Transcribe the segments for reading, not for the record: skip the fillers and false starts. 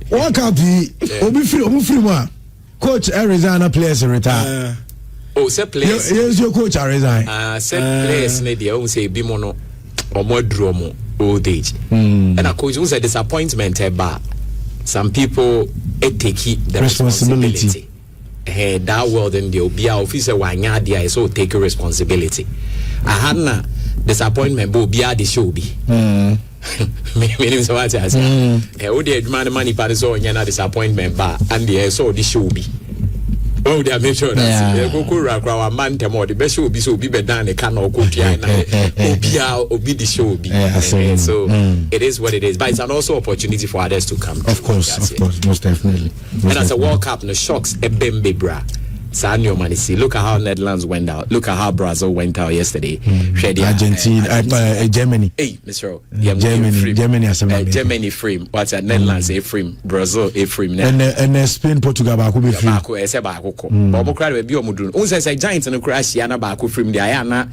World Cup obi free mo coach resign players retire. Oh, say players. Yes, your coach resign. Say players ne dey won say bi mo no omo duro mo old age. And a coach who say disappointment eba. Some people take the responsibility. That world in the obia officer wanya dia so take responsibility. I had na disappointment bo bia the show be. Me so what I say. O dey adwuma money party so nya na disappointment ba and the so the show be. Oh, they make sure that go rakra man temo the best show be so be down the can or go na obi the show be. So it is what it is, but it's an also opportunity for others to come. Of course, most definitely. And as a World Cup, the shocks a bembe bra. Sanyo Manisi. Look at how Netherlands went out. Look at how Brazil went out yesterday. Argentina, Germany. Hey, Mr. Germany frame. What's that? Netherlands a frame. Brazil a frame. And Spain, Portugal back be free. Back ese back ko. Bobo crowd be bi omudun. Unse say giant no crash ya na back frame the ayana.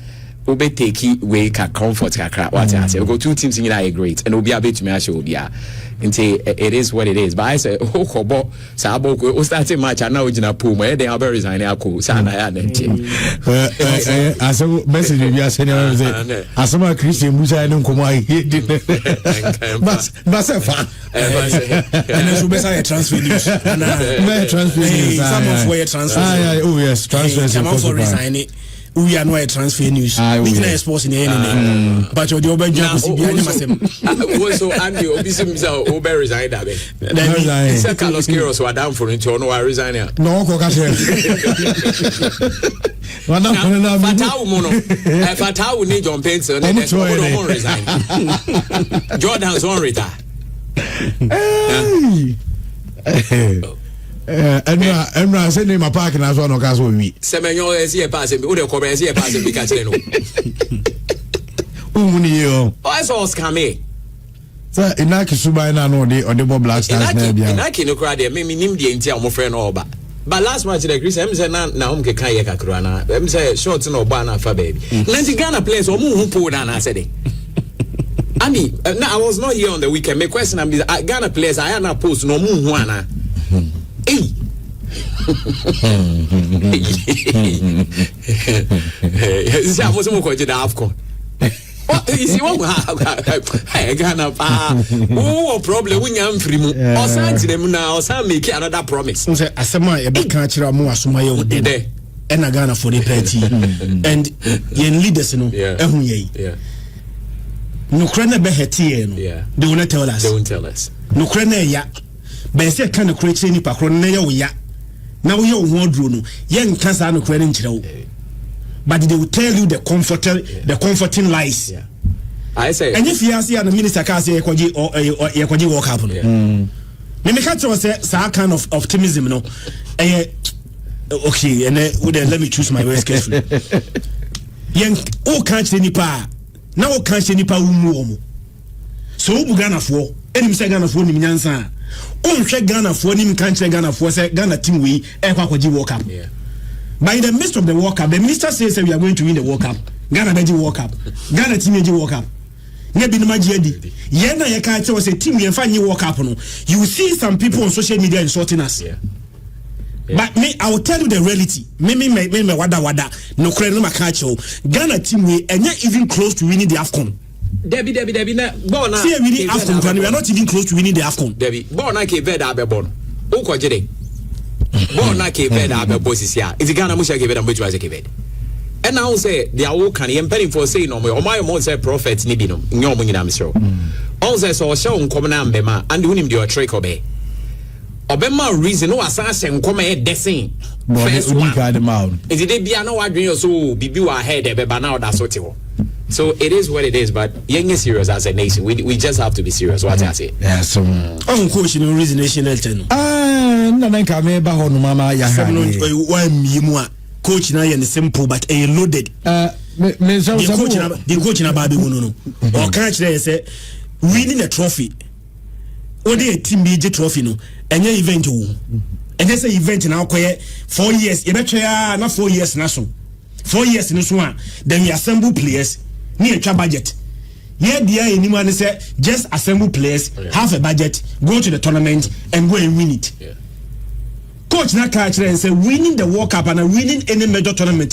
Obe take way ka comfort kakra. What I say? We go two teams in are great and obi abetumi asho obi a. It is what it is. But I say, oh, kobo, sabo, we starting match and now we're gonna pull. They are very resign. Sana ya nenti. As a message we are sending, as some Christian Musa and Kumai. But and as we say transfer news. Transfer news. Some of where transfer. Oh yes, transfer. Come for resign. We are no transfer news. We can expose in any. But your job is behind him. Also, Andy, Obisim Ober resigned. It's a Carlos Queiroz who are down for it. No, I resign. No, Fatau Mono. Fatau need John Pencil. Don't resign. Jordan's on retire. Emra say name my park na so no gas with me. Semenyo esi e pass me. O de ko be esi e pass me ka kire no. Umuni yo. O so scam me. Sir, inaki subai na no de Blackstar na bia. Inaki no kra de me nim de ntia o mo frɛ no oba. But last match the Chris em say na hom ke kan Ayeka kro na. Em say short na oba na fa baby. Nanti Ghana players o mu hu po na say de. Ani, I was not here on the weekend. My question am Ghana players I na post no mu hu ana. Hey. This is almost more going to the Afcon. What is what? Hey, Ghana. Oh, problem. We am free. Or sign them now. Or sign make another promise. Say, asema ebe kanchira mo asuma ye ode. Ena Ghana for the party. And yen leaders no. Ehun ye. Yeah. No krena be heti no. Yeah. They will not tell us. They won't tell us. No krena ya. Ben say kind of create any pa kron na ya wo ya. Na wo ya wo hodro no. Ye nka sa no krena nkyere wo. But they will tell you the comforting lies. Yeah. I say. And if you see the minister can say ekwaji World Cup no. Me can tell say that kind of optimism no. Okay, and let me choose my words carefully. Yen o kan che nipa na o kan che nipa umu omo. So u Ghana fo, enim say Ghana fo nim nyansa. O nhwe Ghana fo nim kan che Ghana fo say Ghana team we ekwaji World Cup. Yeah. By the midst of the World Cup, the minister says that we are going to win the World Cup. Ghana Beji World Cup. Ghana team Beji World Cup. Nebi no magiedi. Yena ye ka tell say team ye fa ni World Cup no. You see some people on social media insulting us. Yeah. But me, I will tell you the reality. Me wada. No kre no makacho. Ghana team we not even close to winning the Afcon. Debbie na bona. See winning Afcon, we are not even close to winning the Afcon. Debbie, bona ke veda abe bon. O ko jede. Bona ke veda abe bosisia. It's Ghana musha ke veda mbetu ase ke veda. And now say they are all can impending for say no more. My mom say prophet ni bi no. Nyo mo nyina misro. On say so show nkom na mbema and hunim de trick obe. Obema reason no asase nkoma e desen first one is it bia na wadwen so bibi wa head e beba na oda so te ho. So it is what it is, but young serious as a nation. We just have to be serious. What I say? Yeah, so coach no reason nation elten. Na nka me ba ho no mama ya ha. Why me mu a coach na ye simple but a loaded. Me so the coach na ba be no. Or can kire say winning the trophy. Only a team be trophy no. Any event wo. And say event na akoye 4 years. You betwe ya na 4 years na so. 4 years no so a then we assemble players. Ni etwa budget. Yeah, anyone say just assemble players, have a budget, go to the tournament and go and win it. Yeah. Coach na catch and say winning the World Cup and winning any major tournament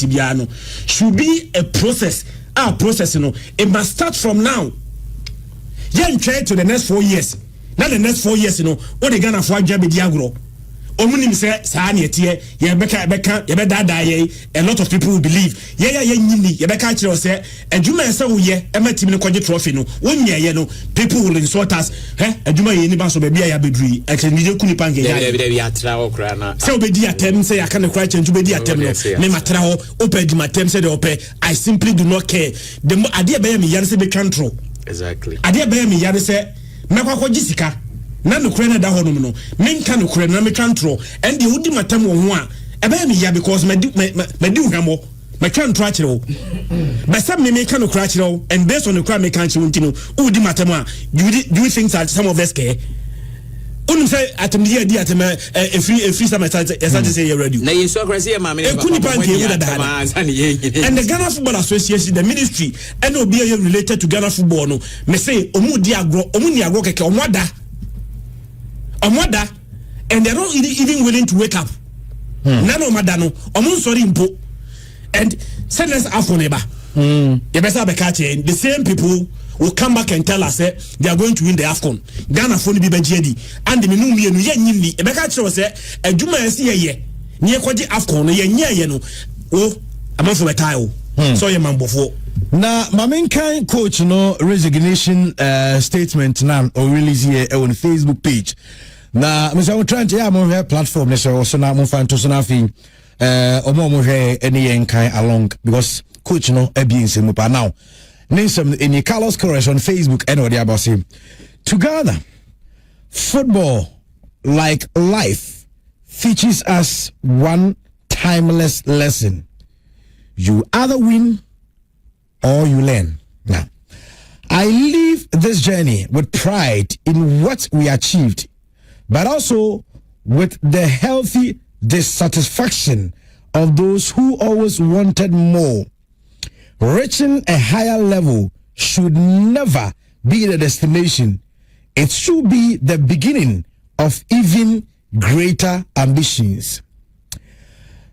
should be a process. Our process, it must start from now. Yeah, try to the next 4 years. Now the next 4 years, what they gonna for job diagro. Omunim say sani etie ye beka a lot of people will believe ye nyini ye beka kire say adwuma ese wo ye ema team ne kwaje trophy no wonye ye no people will insult us adwuma ye ni ba so be bia ya bedui ekene kuni pange ya atra okra na say obedi atem say aka ne kra chenju bedi atem no me matra ho opedi matem say de ope I simply do not care the ade be me yare say be control exactly ade be me yare say mekwa sika na no kure na da ho no no menka no kure na me twantro and the wudi matam wo ho a ebe me ya because me di hwamo me twantro a kire wo but some me meka no kure a kire wo and based on the kure me kan kire wo ntino wudi matam a do you think that some of us care unum say atem di atem a free some start say you ready na yesu akrase ya mama kuni pan ke wuda da and the Ghana Football Association the ministry and obi related to Ghana football no me say omu ni agro keke Omwada and they're not even willing to wake up. Nano madano, sorry impo. And send us Afcon eba. The same people will come back and tell us they are going to win the Afcon. Ghana phone be bejedi. And the minu mi enu ye nyini. Ebeka chiro say ejuma esi ye. Nye kwaji Afcon ye no. Oh, amanfo betayo. So ye mambofo. Na main coach no resignation statement now or release here on Facebook page. Na me say we try to have platform so na mo fan to so na fi omo hwe any enkan along because coach no e bi nsemu pa now. Nisem in Carlos Corres on Facebook and what about him. Together football like life teaches us one timeless lesson. You either win or you learn. Now, I live this journey with pride in what we achieved, but also with the healthy dissatisfaction of those who always wanted more. Reaching a higher level should never be the destination. It should be the beginning of even greater ambitions.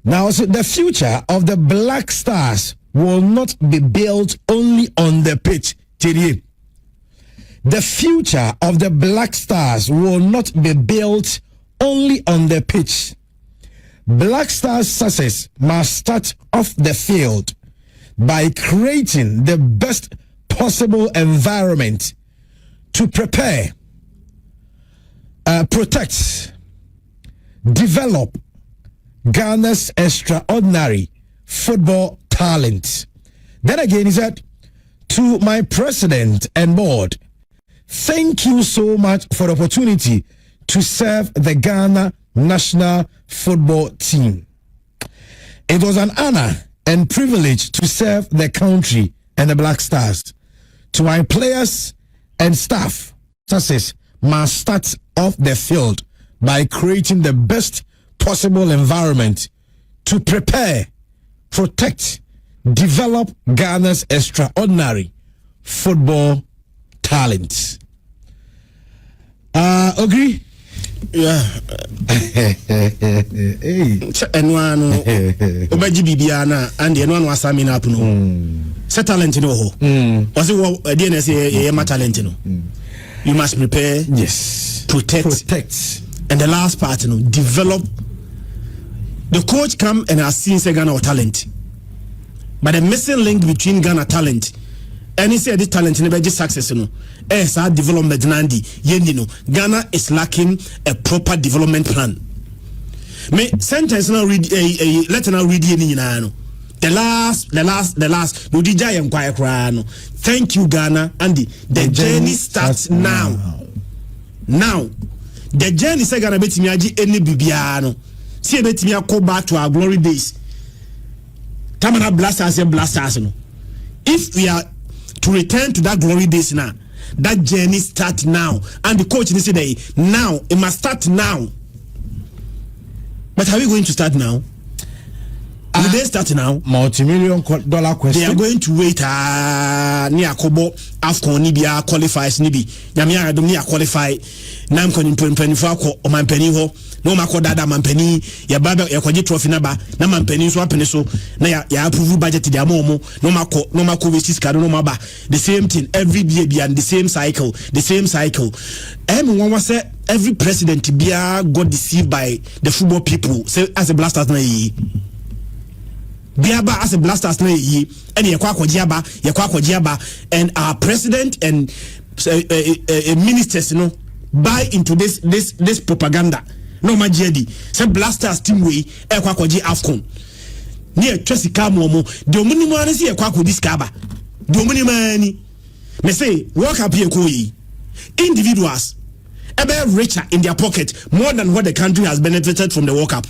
Now, so the future of the Black Stars will not be built only on the pitch. The future of the Black Stars will not be built only on the pitch. Black Stars' success must start off the field by creating the best possible environment to prepare, protect, develop Ghana's extraordinary football talent. Then again, he said, to my president and board, thank you so much for the opportunity to serve the Ghana national football team. It was an honor and privilege to serve the country and the Black Stars. To my players and staff, success must start off the field by creating the best possible environment to prepare, protect, develop Ghana's extraordinary football talent. Agree? Yeah. Enwanu obaji bibiana and enwanu asami na apuno. Se talent no ho. Was it DNS ye ma talent no. You must prepare, yes, protect, and the last part develop. The coach come and has seen Ghana talent, but the missing link between Ghana talent and he said the talent never just success our development nandi Ghana is lacking a proper development plan. Me sentence now read let now read the last no DJ enquire crano. Thank you Ghana and the journey starts now. Now the journey say Ghana betimi agi any bibiano. See betimi go back to our glory days. Tamana blasters no. If we are to return to that glory days now, that journey starts now. And the coach they say now it must start now. But are we going to start now? Will they start now? Multi-million dollar question. They are going to wait near Kobo Afcon Nibia qualifies Nibi. Namia Domia qualify Nam Conipenifa or Mampeniho. No mako dada mampeni ya baba ya kwaji trophy naba na mampeni so apene so na ya approve budget dia momo no mako we siska no maba the same thing every year and the same cycle one say every president bia got deceived by the football people say as a Blasters na yi biaba as a Blasters na yi and ye kwa kwajiaba and our president and ministers buy into this propaganda. No majedi say Blasters team way e kwa kwaji Afcon ne twesi ka momo de omuni mo anese e kwa kwodi skaba de omuni mani me say work up here ko yi individuals ebe richer in their pocket more than what the country has benefited from the World Cup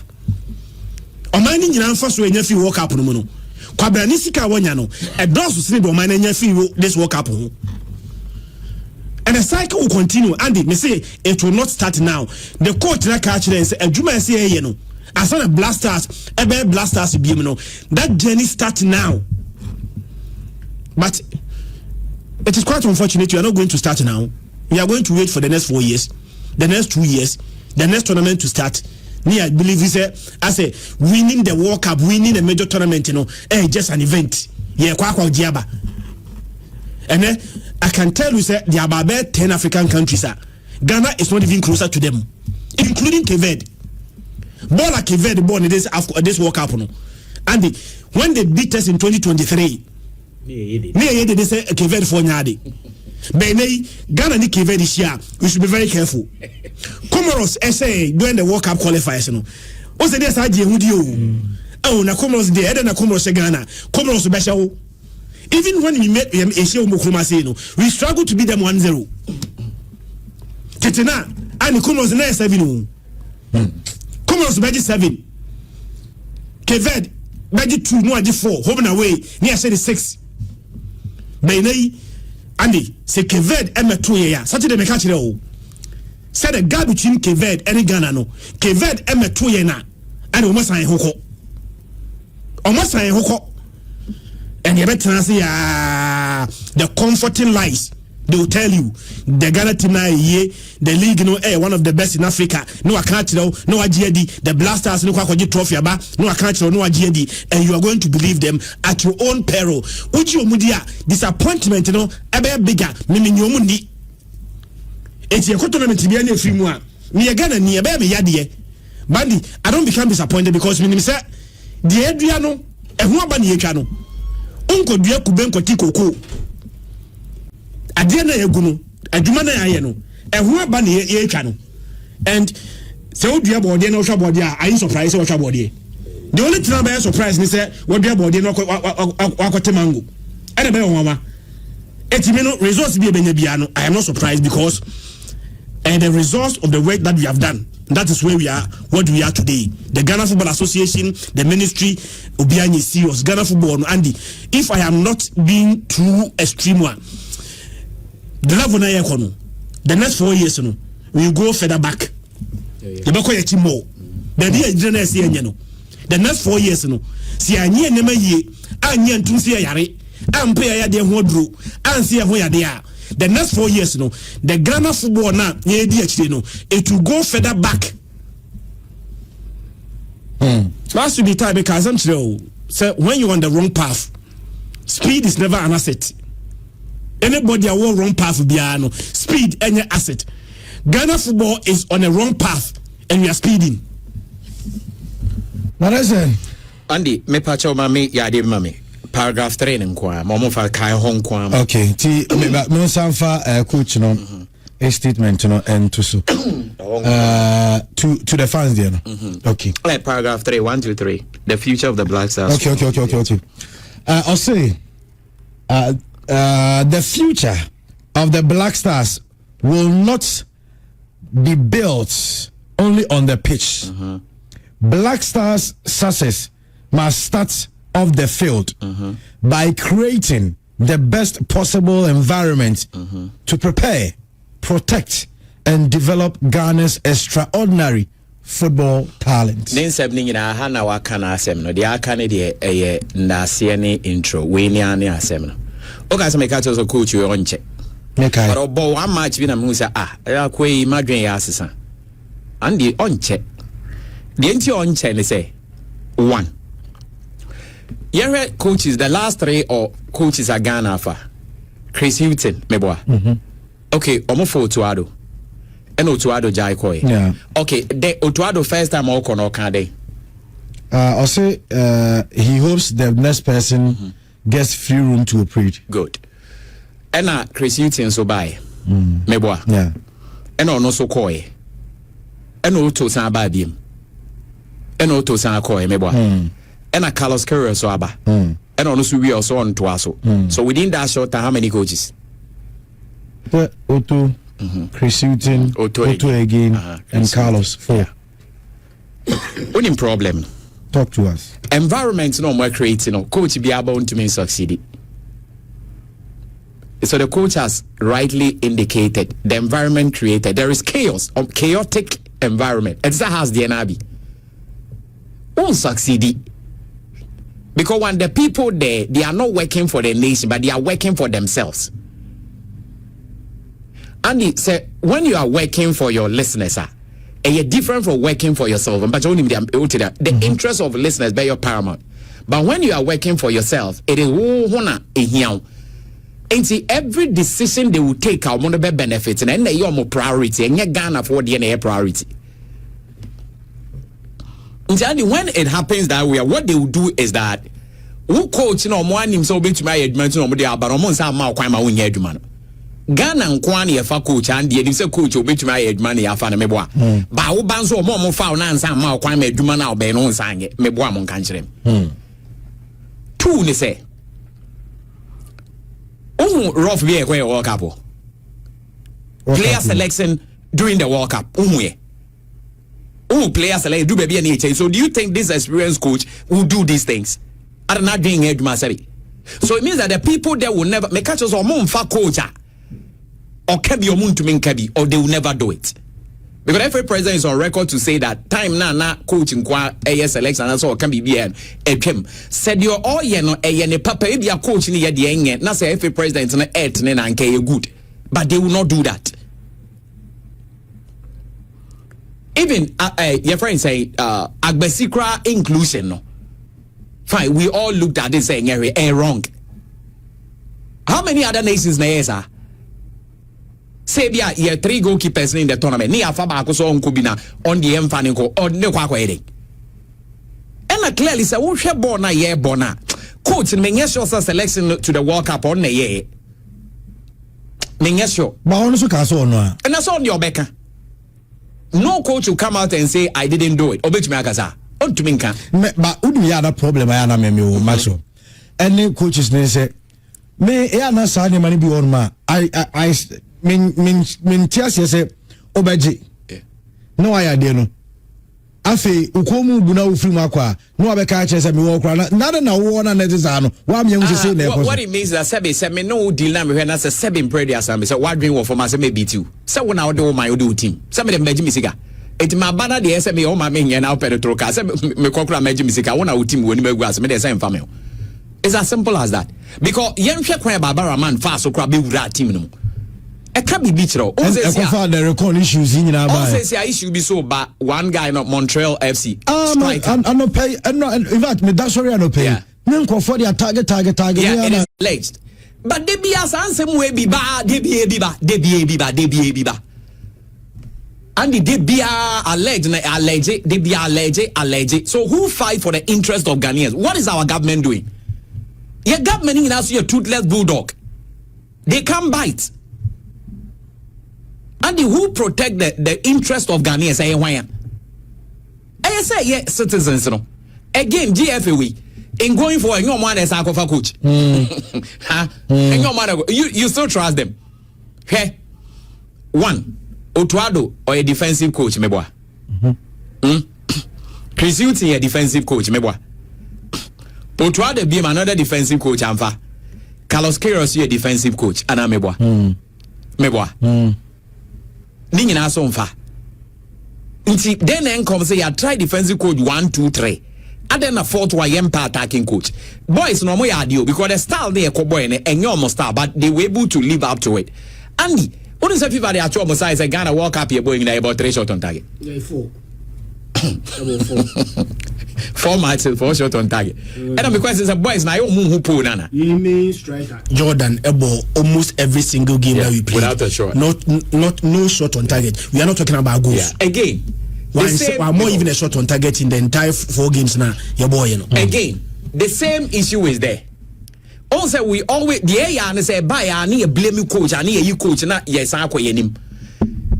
omani nyina mfa so enya fi World Cup no mu no kwabra ni sika wonya no e dosu sini do omani enya fi this World Cup ho. And the cycle will continue. Andy, me say it will not start now. The coach na catch them say Juma say you know. As on the Blasters, Blasters be that journey start now. But it is quite unfortunate you are not going to start now. We are going to wait for the next 4 years, the next 2 years, the next tournament to start. Me, I believe he say winning the World Cup, winning a major tournament, just an event. Yeah, kwa jiaba. And then I can tell you, sir, there are about 10 African countries. Ghana is not even closer to them, including Keved. Ball like Keved born in this World Cup. And when they beat us in 2023, they say Keved for Nyadi. Ghana ni Keved this year. We should be very careful. Comoros SA during the World Cup qualifiers. What's the next idea? Oh, na Comoros there, then na Comoros Ghana. Comoros Bashao. Even when we met Asia Mukrumase, we struggled to beat them 1-0. Tetena, and Comoros na 7. Comoros Baji 7. Keved Baji 2, no Baji 4. Home and away, near 6. Bainei, Andy, say Keved M2 ya. Saturday Mekachiro. Said the gap between Keved and Ghana no. Keved M2 na. And almost I hoko. Almost I hoko. And you better say the comforting lies they will tell you the Ghana team na the league one of the best in Africa. No I can't no GD the Blasters no kwaji trophy aba no I can't no GD and you are going to believe them at your own peril. Uji omudia disappointment ebe bigger mimi nyomundi. Eti e tournament bi na free mu a me Ghana ni ebe me yade bandi I don't become disappointed because me say the adua no ehu aba na yetwa no unko dua kube nkoti koko ade na yegu no adwuma na yaye no ehu aba na yetwa no and say odua body na ohwa body a are surprise say ohwa body the only thing about surprise ni say odua body na akote mango ene be wonwa etimi no results bi ebenya bia no I am not surprised because and the results of the work that we have done, that is where we are, what we are today. The Ghana Football Association, the ministry, Obiani serious, Ghana Football, Andy. If I am not being too extreme one, the next 4 years, we will go further back. The next 4 years, see, I need never ye, I need to see a yari, and pay a dear wardrobe, and see a way there. The next 4 years, the Ghana football now, it will go further back. Last will be time because I'm sure. So when you're on the wrong path, speed is never an asset. Anybody on wrong path will be speed any asset. Ghana football is on a wrong path and we are speeding. Now listen, Andy, me pacho mami ya de mami. Paragraph 3 nkwa momo fa kai hon kwa okay ti me sanfa coach no a statement no and to so to the fans there no okay like paragraph 3 1 2 3 the future of the Blackstars. Okay I'll say the future of the Blackstars will not be built only on the pitch. Blackstars success must start off the field by creating the best possible environment to prepare, protect, and develop Ghana's extraordinary football talent. Then sabning in a hana wakana asem, the akane de Nasiani intro, Winiani asem. Okay, so make out as a coach you on check. Okay. But about one match, we musa I quay imagine yassan. And the on check. The entry on check, they say 1. Your coaches, the last 3 or coaches are Ghana for Chris Hilton, meboa. Okay, Omofo Tuado. And Otuado Jai Koi. Yeah. Okay, the Otuado first time or can they? I'll say he hopes the next person gets free room to operate. Good. And Chris Hilton so by meboa. Yeah. And no so koi. And Oto San Babim. And Oto San Koi meboa. And Carlos Carrier so aba. And also we also on to us. So within that short time, how many coaches? Otto, Chris Hilton, Otto again, and Carlos 4. Only problem. Talk to us. Environment no more creating. No coach be able to succeed. So the coach has rightly indicated the environment created. There is chaos, or chaotic environment. It's that has the NRB. Won't succeed. Because when the people there, they are not working for the nation, but they are working for themselves. And he said, when you are working for your listeners, you're different from working for yourself. But only the interest of listeners be your paramount. But when you are working for yourself, it is and see every decision they will take out to be benefits and they are more priority and you Ghana for the priority. When it happens that way, what they will do is that who coach no one himself to my admin no but on some kwama won adwuma Ghana nkwan ye fa coach and the say coach obi to my admin ya fa na meboa ba wo ban so mo fa na nsa ma kwama adwuma na obe no nsa nye meboa mo kan kire 2 ne say rough be e World Cup player selection during the World Cup players like do baby and so do you think this experienced coach will do these things? Are not doing it, Masari. So it means that the people there will never make catches or moon for coach or kebi or moon to mean kebi or they will never do it. Because every president is on record to say that time na coaching qua AS selection and so can be bien said you're all a papa be a coach in the end not say every president in the earth and good. But they will not do that. Even your friend say agbesikra inclusion no. Fine, we all looked at this saying wrong. How many other nations na say be here 3 goalkeepers in the tournament. Ni afa ba so on kubina on the emfani ko on ne kwa ede. And clearly say wo hwe ball na ye ball na. Coach menye sure selection to the World Cup on na ye. Menye sure. Ba on so ka so no a. And that's on your beka. No coach will come out and say I didn't do it. Obetumi akasa. On to minka. But would me other problem I na me macho. Any coaches they say me e na sa ni mani bi on ma. I min tias say obeji. No I ade no. Afi ukomu bu na ofiri mu akwa. No abeka che say me wo kra na wo na na tisa no. Wa me hu say na what it means that say me no deal na me na say 7 prayer asam say what dream for ma say me beat you. Say when I do my do team. Say me dem beji me siga. It my banner the SM o ma me nya na operator ka say me kokra meji me sika wona team woni magu as me dey say mfa me. It's as simple as that. Because yen hwe kwan Barbara man fa so kra be wura team no. E ka bi chiro. O say the record issues in na ba. O say issue be so ba one guy not Montreal FC. I no pay no in fact me that sorry I no pay. Me nko for their target. Yeah, it is alleged. But they be as ansem we be ba, they be ba. And they be alleged. So who fight for the interest of Ghanaians? What is our government doing? Your government is also a toothless bulldog. They can't bite. And who protect the interest of Ghanaians? I say yeah, citizens. No. Again, GFA in going for a new man as a coach. You still trust them? Hey, 1. Otuado or a defensive coach, meboa. Chris Hilton a defensive coach, meboa. Otuado be another defensive coach, amfa. Carlos Queiroz a defensive coach, ana meboa. Meboa. Ni nyina so mfa. Then come say you try defensive coach 1, 2, 3. And then a fourth one attacking coach. Boys no more idea because the style they boy and you almost style, but they were able to live up to it. Andy, what is everybody at your side? I Ghana walk up here going there about 3 shots on target. Yeah, 4. 4 matches, 4 shots on target. And I'm because it's a boys now you who pull nana. You mean striker Jordan Ebo almost every single game that we play without a shot. Not no shot on target. We are not talking about goals. Yeah. Again. More even a shot on target in the entire 4 games now. Your boy, you know. Again, the same issue is there. Also, we always the AI say buy I need a blame coach, I need a coach, na yes, I call him.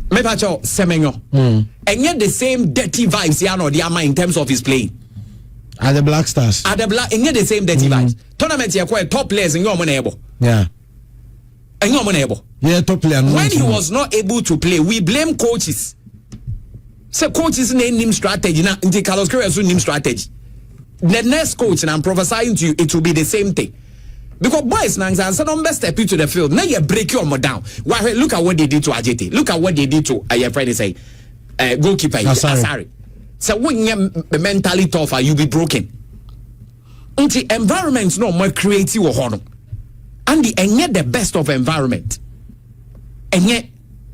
Mepacho Semenyo. And yet the same dirty vibes here no the in terms of his playing. At the Blackstars. At the Black and yet the same dirty vibes. Tournament here quite top players in your money. Yeah. And your money. Yeah, top player. When he was not able to play, we blame coaches. So coaches name strategy now. Until Carlos Queiroz name strategy. The next coach, and I'm prophesying to you, it will be the same thing. Because boys now say don't best step into the field. Now you break your more down. Why look at what they did to Ajete. Look at what they did to your friend say goalkeeper Asari. So when you're mentally tougher, you'll be broken. Until environment no more creative or honor. And yet the best of environment. And yet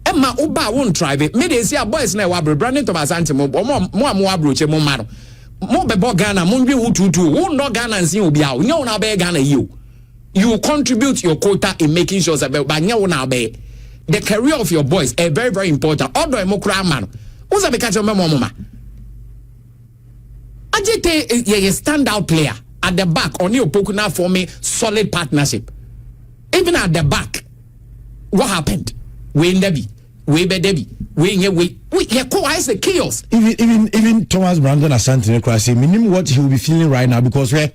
Emma Oba won't try it. Me they say a boys now wabro Brandon Thomas Antimo mo abroche mo maro. Mo bebo Ghana mo nwi hututu. Wo no Ghana nsi obi a. Nya una be Ghana you. You contribute your quota in making sure that but nya una be. The career of your boys is very very important. Odo e mo kra man. Uza be catch mo mama. Ajete ye standout player at the back on your Pokuna forming solid partnership. Even at the back, what happened? We in Debbie, we be Debbie, we co-ice the chaos. Even Thomas Brandon Asante Nekrasi, meaning what he will be feeling right now because a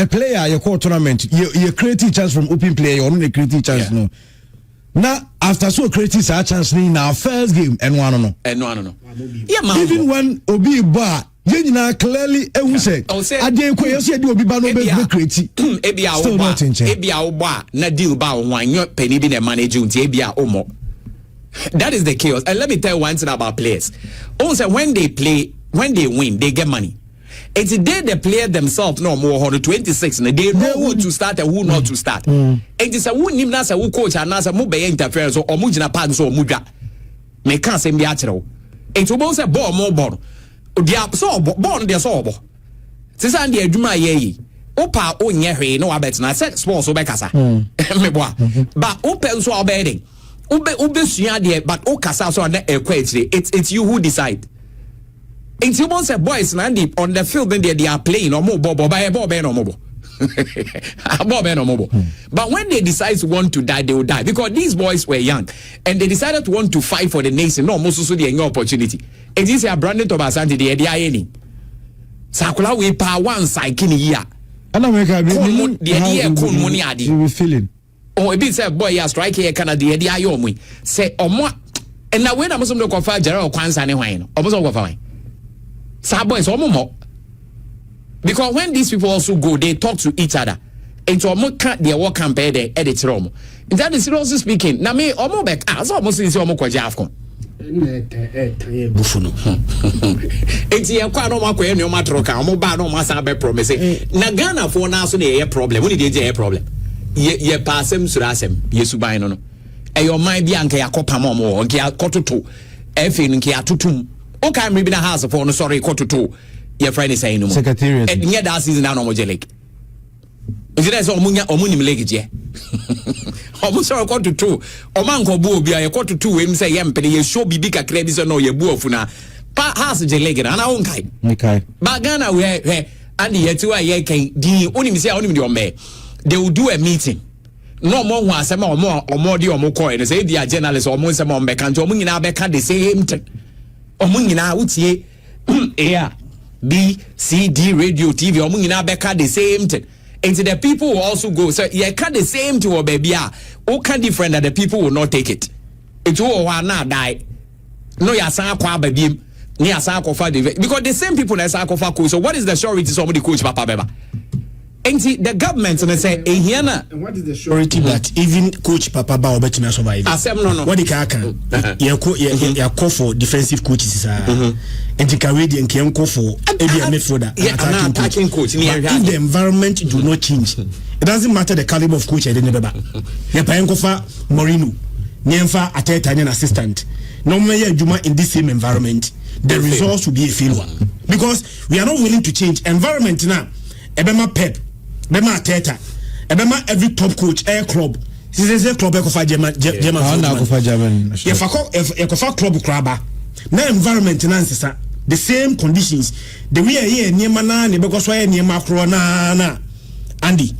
player you call tournament, you create a chance from open play, you only create a chance no. Now after so creating a chance in our first game and one no. Yeah, man. Even when Obi Bar. Yenina clearly say ade ko yesi ade obi ba no be create ebia oba na deal ba wan yo penny bi na manage unti ebia omo. That is the chaos. And let me tell you one thing about players. Also when they play, when they win, they get money. It's the player themselves no more 126 and they know who to start and who not to start. And it's a who nim na say who coach and na say mo be interference or mo gina pad so mo dwa. Me kan say me a kire. It's about say ball more ball. Dia so born dia so obo sisa dia adwuma ye opa onye hwe no abet na set sports obekasa meboa ba open so obeding ube sua dia but okasa so na equate it's you who decide. And you want say boys na deep on the field then they are playing or more bobo by a bobo no mobo but when they decide to want to die, they will die because these boys were young and they decided to want to fight for the nation. No, most also the opportunity. And this is Brandon Thomas and the idea. Sakula we pa one side kini ya. And America the idea kun money adi. You feeling? Oh, a bit say boy ya strike here Canada the idea yo mu. Say omo and now when I'm some go for Gerald Kwanza ne hwan. Omo so go for hwan. Sa boys omo mo. Because when these people also go, they talk to each other. And so their work compare the edit room. And that is seriously speaking. Now me omo back as almost in omo kwaja Afcon. Bufuno. Enti ya kwa no makwa no matroka omo ba no masa be promise. Na Ghana for na so na ye problem. When dey dey problem. Ye pasem surasem. Ye suban no no. E your mind bi anka yakopam omo nke akototo. Efe nke atutum. O kan me bi na house for no sorry kototo. Your friend is saying no more. Secretariat. And near that season now no more jelly. Is it so omunim leg je? Omo so ko to 2. Oman ko bu obi a ko to 2 we say yem pe ye show bibi kakra bi so no ye bu ofuna. Pa house jelly na won kai. Okay. Ba Ghana we and ye tu aye kan di onim say onim di ombe. They will do a meeting. No more wan say omo di omo ko e say dia journalist omo say omo be kan omo nyina be kan the same thing. Omo nyina utie yeah. B, C, D, radio, TV, omu nyina beka the same thing. And the people will also go. So you can the same to a baby. All can different that the people will not take it. It will not die. No, ya sa kwa baby. Ni asa kwa because the same people na sa kwa coach. So what is the surety somebody coach papa beba? And see, the government and say, and what is the surety that even Coach Papa Ba obetumi survive? No. What the can you call for defensive coaches? And the Canadian can call for midfielder attacking coach. If the environment do not change, it doesn't matter the caliber of coach. I didn't know. You pay for Morino, Niemfa Ateta and assistant. No matter Juma in this same environment, the results will be a failure because we are not willing to change environment now. Ebema Pep, Ebema Ateta, Ebema every top coach air club. This is a club for German. If club crabba, now environment now the same conditions. The way here near mana, because why near macro na Andy,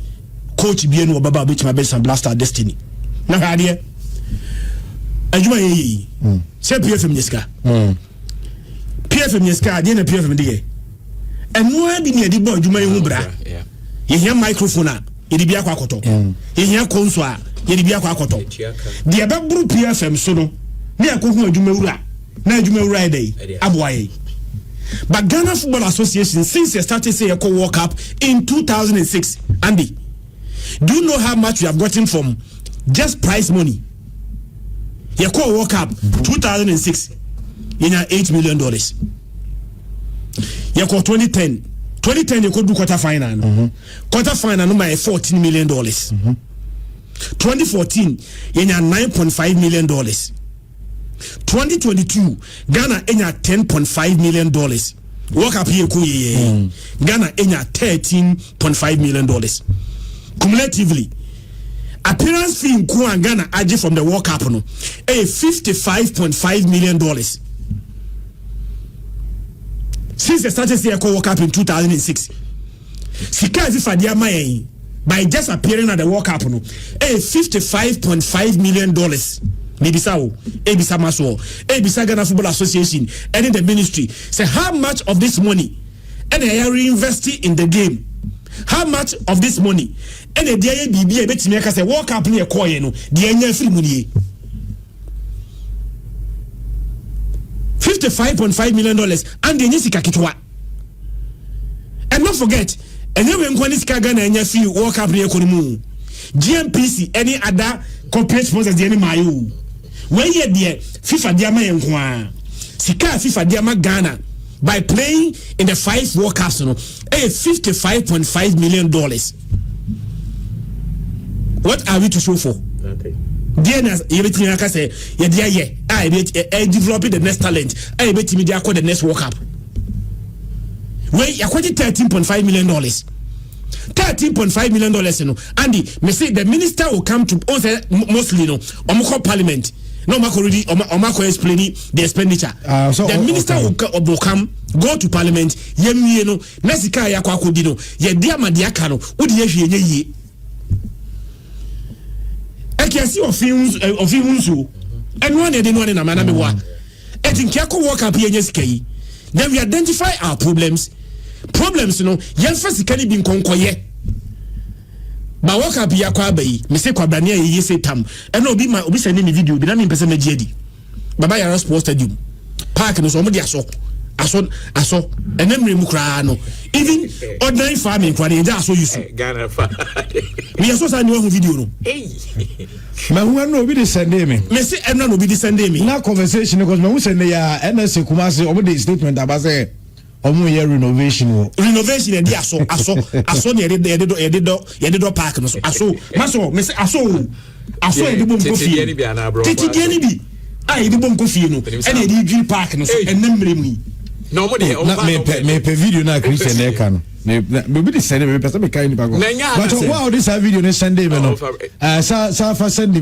coach Bieno Baba which my best and Blackstar destiny. Now idea. Ajuma ye. Say PFM Niska. PFM Niska, then a PFM DA. And why didn't you do Juma Ubra? You hear microphone, you be a quacoto. You hear conswa, you be a quacoto. The above group PFM sono, near Kumu Jumura, now Jumura day, Abway. But Ghana Football Association, since they started say a co-walk up in 2006, Andy, do you know how much we have gotten from just prize money? You co-walk up 2006 in $8 million. You call 2010 you could do quarter final. Quarter final number $14 million. 2014 in $9.5 million. 2022 Ghana in $10.5 million. Walk up here Ghana in $13.5 million. Cumulatively, appearance fee in Ghana added from the World Cup $55.5 million. Since they started the World Cup in 2006, Sika Fifadiama by just appearing at the World Cup $55.5 million. Nebisao, Ebisa Maso, Ebisa Ghana Football Association, and in the ministry say how much of this money and they are reinvesting in the game. How much of this money and the day BB bet me say World Cup near coin the annual free money. $55.5 million and the Nisika Kitwa. And don't forget, and then when Kwanis Ghana and Yafi World Cup near Konimu, GMPC, any other corporate sponsors, the enemy Mayu. When you're there, FIFA Diama and Kwa, Sika FIFA Diama Ghana by playing in the 5 World Cups, $55.5 million. What are we to show for? Nothing. Everything I can say, I developing the next talent. I bet me they are called the next World Cup. Wait, you quoted $13.5 million. $13.5 million, Andy, me say the minister will come to mostly parliament. No, already explaining the expenditure. The minister will come, go to parliament. Mesika ya kwa kodino. Ye dia madiakano. Udi ye. I can see of him and one day no na mana me wa. I think you could walk up here yeske. Then we identify our problems. Problems yan first can be konkoye. Ba walk up here kwa bayi. Me say kwa bania ye say tam. And obi send me video bi na me pese me jedi. Baba ya sports stadium. Park no so mo dia so. Aso and then we no even ordinary farming kwa dey aso yusu Ghana fa me aso sa new video no ma hu no obi dey send me say no obi dey send me na conversation because me hu send ya NS Kumasi omo dey statement about say omo here renovation e dey aso ne ye dey park no so aso me say aso e dey bom kofi titi dia ni bi e dey bom kofi no e dey drill park no so enamre mu no mo dey me pe video na Christian Ayeka no me be send me person me carry ni bago but wow this video no Sunday me no sa fa send me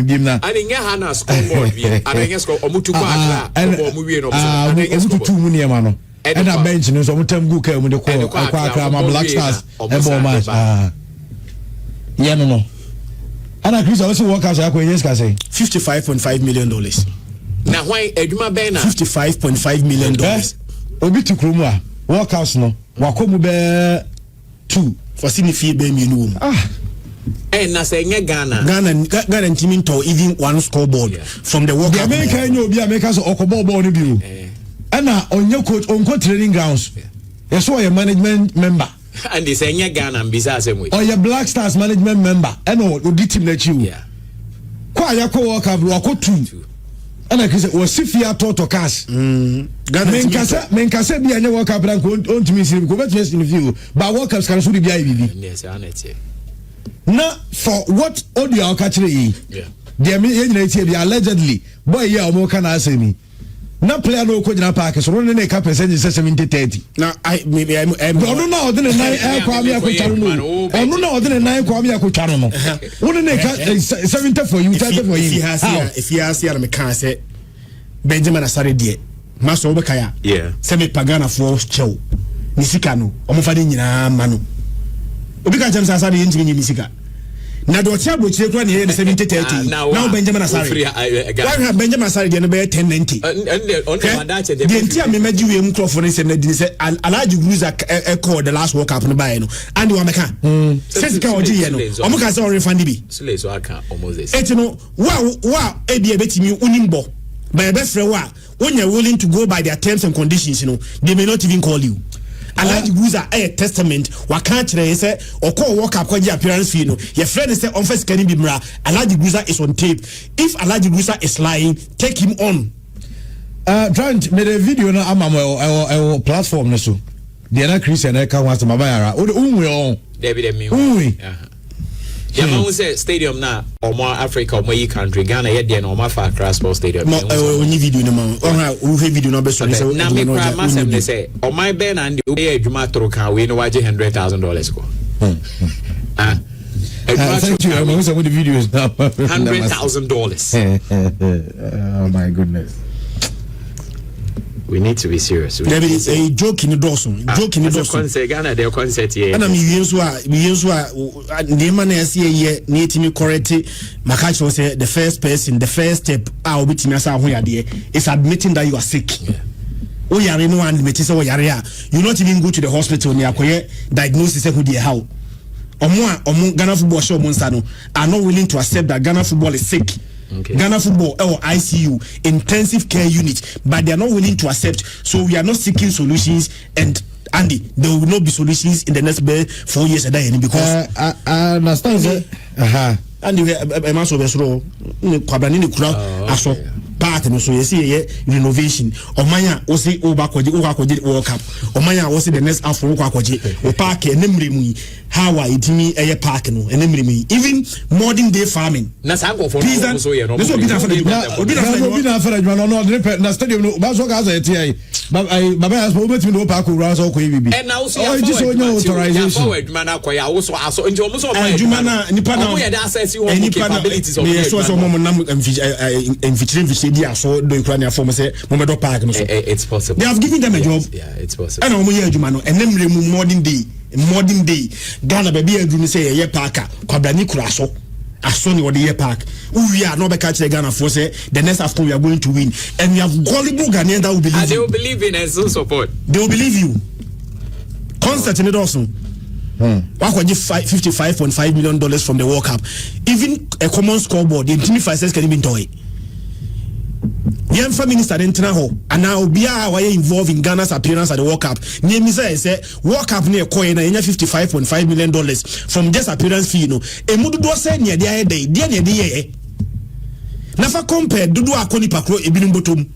biem na ani nya ha na scoreboard bi ani nya score omutu kwa akra omu wie no omutu tu mu ne ma no and a bench no so omutam gu ka mu de kwa akra ma Blackstars e bo match yeah no ana Christian also work as akwa yes ka say $55.5 million. Now why eduma be na $55.5 million. Obi to kromwa workhouse no wakomu be 2 for significant be me no. Na say Ghana team to even one scoreboard from the work. The American you be America so okobo ball no bi o. Na onye coach on training grounds. Yes so your management member. And they say nya Ghana mbisa same way. Or your Blackstars management member. I know odi team let you. Yeah. Kwa yako World Cup wako 2. And I say was Sifia Toto Cash. Ghana menkasa bi anya World Cup rank on to me see go bet in view. But World Cups can should be IBB. Yes, anete. Now for what audio catch yi. Yeah. They mean allegedly boy yeah omo kana say me. Na player no ko jina park so no na ka percentage 70-30. Now I maybe I'm no na odene 9 kwa me akotwa no. Ono na odene 9 kwa me akotwa no. Wona na ka 70 for you 30 for him. If he has here me can say Benjamin Asare die. Maso obekaya. Yeah. Say me pagana for chew. Ni sika no. Omo fa de nyina ma no. Obi ka James Asare ntimi nyi sika. Na do tia bo chire kwa ne 70-30. Now Benjamin Asare. Why Benjamin Asare dey no be 10-90. On the madache dey. The tia me maji we microphone say na di say Alhaji Gruza call the last World Cup no buy no. And we meka. Say sika oji ye no. Omo ka say o refund bi. Sule so aka almost this. Et no wa e bi e betimi unimbo. By be frɛ wa when you're willing to go by their terms and conditions, you know, they may not even call you. Alhaji Guza a testament wa can't say or call walk up kwa appearance fee no your friend say on first can be mra Alhaji Guza is on tape. If Alhaji Guza is lying, take him on. Trent made a video na ama platform na so the na Christian e ka wants to mabayara o unwe on David me unwe yeah man say stadium na omo Africa omo yi country Ghana ye dey na omo fa Accra Sports Stadium only video no man o he video no be so na me kwa masem ne say omo be na ndi obe adwuma toro kan we no waje $100,000 ko thank you I'm also with the videos now $100,000 oh my goodness. We need to be serious. There is a joke in the Dawson. Joke in the Dawson. Concert Ghana, their concert here. And I'm the man I see here need to correct it. Makachi was the first person, the first step. I'll be to me is admitting that you are sick. Oh, you are no one admitting so you not even go to the hospital near diagnosis who they how. Ghana football show Monsano are not willing to accept that Ghana football is sick. Okay. Ghana football or ICU intensive care unit, but they are not willing to accept. So we are not seeking solutions, and Andy, there will not be solutions in the next 4 years because I understand. Andy, I'm also aso part no so you see renovation omanya o see obakwaje World Cup omanya o see the next Afcon akwaje o park enemre mu how are itimi eye park no enemre mu even modern day farming na sango for no so ye no so obi na fara no na stadium no ba so ga za etie baba ya so obetimi no park ura so ko bibi and now so ya authorization forward man akoya wo so aso nti omo so adwuma na nipa na omo ye da access you capabilities of so omo nam envichire dia so do Ukraine form say momedo park no so it's possible. They have given them a job. Yeah, it's possible. And omo ye adwuma no enemre mu modern day Ghana baby adwuma say ye parka kwabrani kura so aso ni ode ye park we are not be catch Ghana for say the next Afcon we are going to win and we have gullible Ghanaians that will believe and they will believe in and so support. They will believe you. Concert in it also. $55.5 million from the World Cup. Even a common scoreboard, the team fighters can even do it. Young minister entena ho and now Bia were involved in Ghana's appearance at the World Cup. Near me say World Cup near coin and $55.5 million from just appearance fee. No, a mudu do say near the day, dear near Nafa compare Dudu Akoni Pakro Ebin Bottom.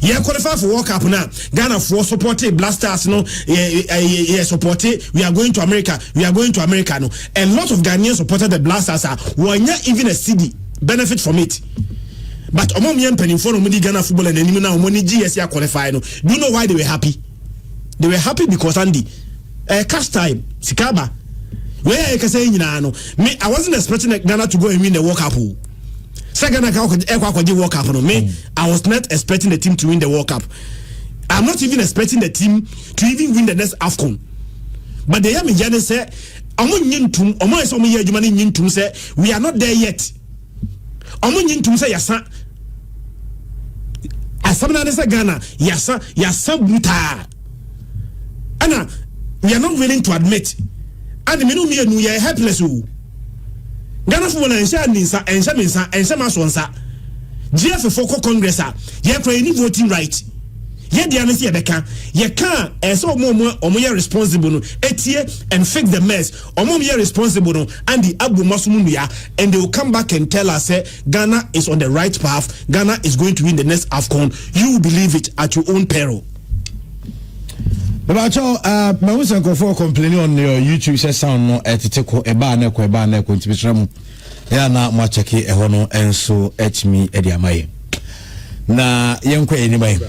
Yeah, qualify for World Cup now. Ghana for supported Blastars, no, supported. We are going to America. No, a lot of Ghanaians supported the Blastars. Were not even a city benefit from it. But among young penny for Ghana football and then now money GSA qualify. No, do you know why they were happy? They were happy because Andy, cash time, Sikaba. Where I can say, me, I wasn't expecting Ghana to go and win the World Cup. Second, I World Cup. I was not expecting the team to win the World Cup. I'm not even expecting the team to even win the next Afcon. But the young Ghana say, we are not there yet. Say yasa asamna nesa Ghana yasa bruta ana we are not willing to admit and me no me nu ye helpless o Ghana football ensha maso nsa GF for Congress ye kra any voting right ye dia no se beka ye can so omo responsible no etie and fix the mess omo ye responsible no and the abumasumunuya and they will come back and tell us say Ghana is on the right path, Ghana is going to win the next Afcon. You will believe it at your own peril. About my husband go for complaining on your YouTube says sound no etiko eba na ko ntibisram ya na mo cheki e hono enso etmi edi amaye na yenkwa enimai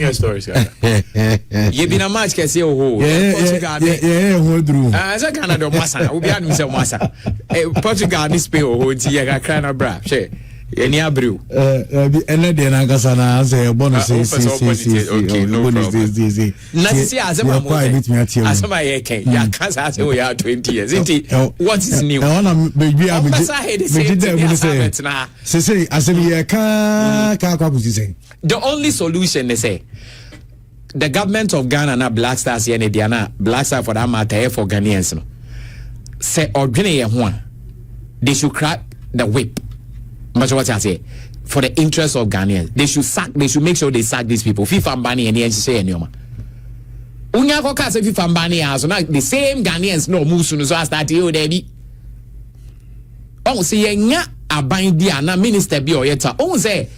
your stories you been a match can say oh Portugal as a Canada massa we be anu say massa Portugal ni Spain oh ti ya ka kana bra she any abrew ene de na gasa na say bonus okay no problem na see azema mo azema ye ken ya kasa say we are 20 years what is new I wanna baby am say azema ye ka kwakusi say the only solution they say the government of Ghana na Blackstar here ne Diana Blackstar for that matter for Ghanaians no say odwene ye ho they should crack the whip. But what I say, for the interest of Ghanaians, they should make sure they sack these people. FIFA Mbani and the NCC and Yoma. Unya koka say FIFA Mbani so now the same Ghanaians no move soon so start you Debbie. Oh say nya aban dia na minister bi oyeta. Oh say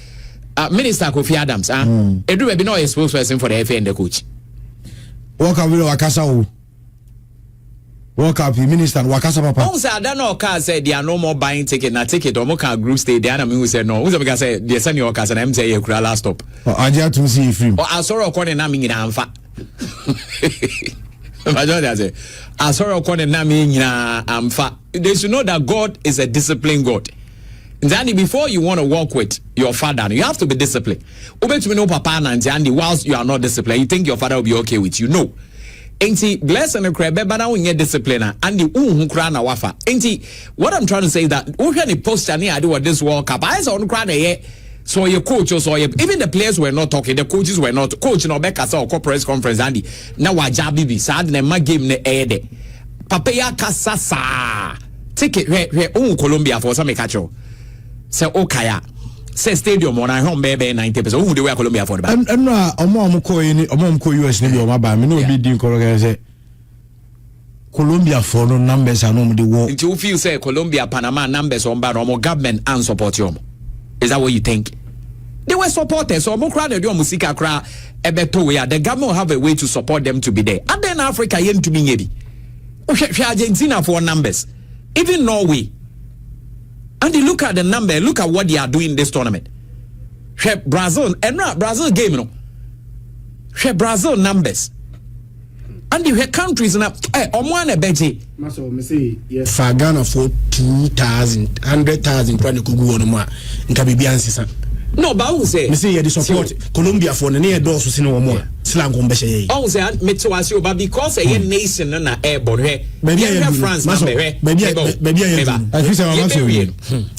Minister Kofi Adams Edu be no spokesperson for the FA and the coach. Walk up with Wakasa o. Walk up minister Wakasa papa. Oh say I don't know car say they are no more buying ticket na ticket or more can group stay there and me say no. Who say say they send your cars and I'm say you kura last stop. Aja to see free. Or asoro ko na me nyina amfa. Majority say asoro ko na me nyina amfa. They should know that God is a disciplined God. Danny, before you want to work with your father, you have to be disciplined. Ubetumi no papa na Danny, whilst you are not disciplined, you think your father will be okay with you. No. Enti bless and crab but now we discipline and the kra na wafa. Enti what I'm trying to say is that we can post any I do what this World Cup. I saw on kra na so your coach or so even the players were not talking, the coaches were not coach no beka saw press conference Andy. Now waja bibi sad na ma game ne ede. Papa ya kasasa. Ticket where Colombia for some catch. Say okaya say stadium on home baby 90%. Who do we Colombia for the back? I'm not omom ko US ni o ba me no be din koro say Colombia for no numbers and no the war. Until you feel say Colombia Panama numbers on ba no government and support you. Is that what you think? They were supporters so mo kra na do musika kra ebeto we the government have a way to support them to be there. And then Africa yen to be nyebi. Argentina for numbers. Even Norway. And you look at the number, look at what they are doing in this tournament. Brazil, and Brazil game, no. Brazil numbers. And you have countries now. Omwana beji. Maso, me say yes. For Ghana for 2,000, 100,000. Kwani kugu ono ma. Nkabibi ansisa. No, but I say. Me say you support Colombia for the near doors sino omo. Slang on beshe. I say me to ask you, but because a nation na airborne here. Maybe France number here. Maybe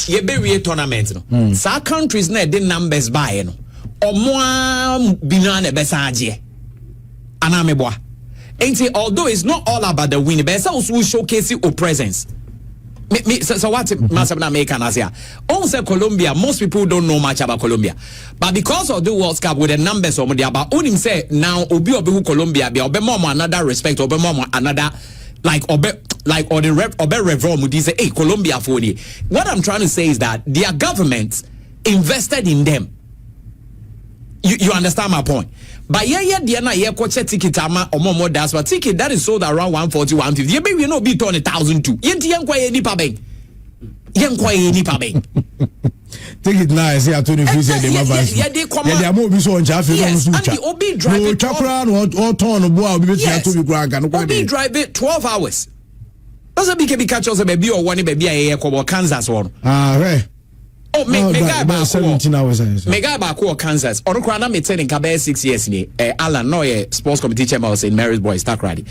ye be tournament no. Sa countries na the numbers by no. Omo binane besaje. Anameboa. Ain't although it's not all about the win, but also showcase your presence. So what Masabna make an Asia? Also Colombia, most people don't know much about Colombia. But because of the World Cup with the numbers of the about only say now Obi Colombia be obe more another respect, obe more another like or the reform would say hey Colombia for you. What I'm trying to say is that their governments invested in them. You understand my point? But yeah, coach ticket ama or more that's but ticket that is sold around 140, 150. Yeah, baby, you know, be 1,002. Ticket now, I say I told you say they have. Yeah, they come. Yeah, they are more so on Jaffe. Yes, and the Obi drive it. Or turn or boy, we Obi drive it 12 hours. Doesn't be catch us a baby or one baby a Kansas one. Right. Oh, mega about 17 hours. Mega about Kansas. Or Krana me telling Kabe 6 years ni. Alan no sports committee chairman was in Mary's Boys Stack Ready.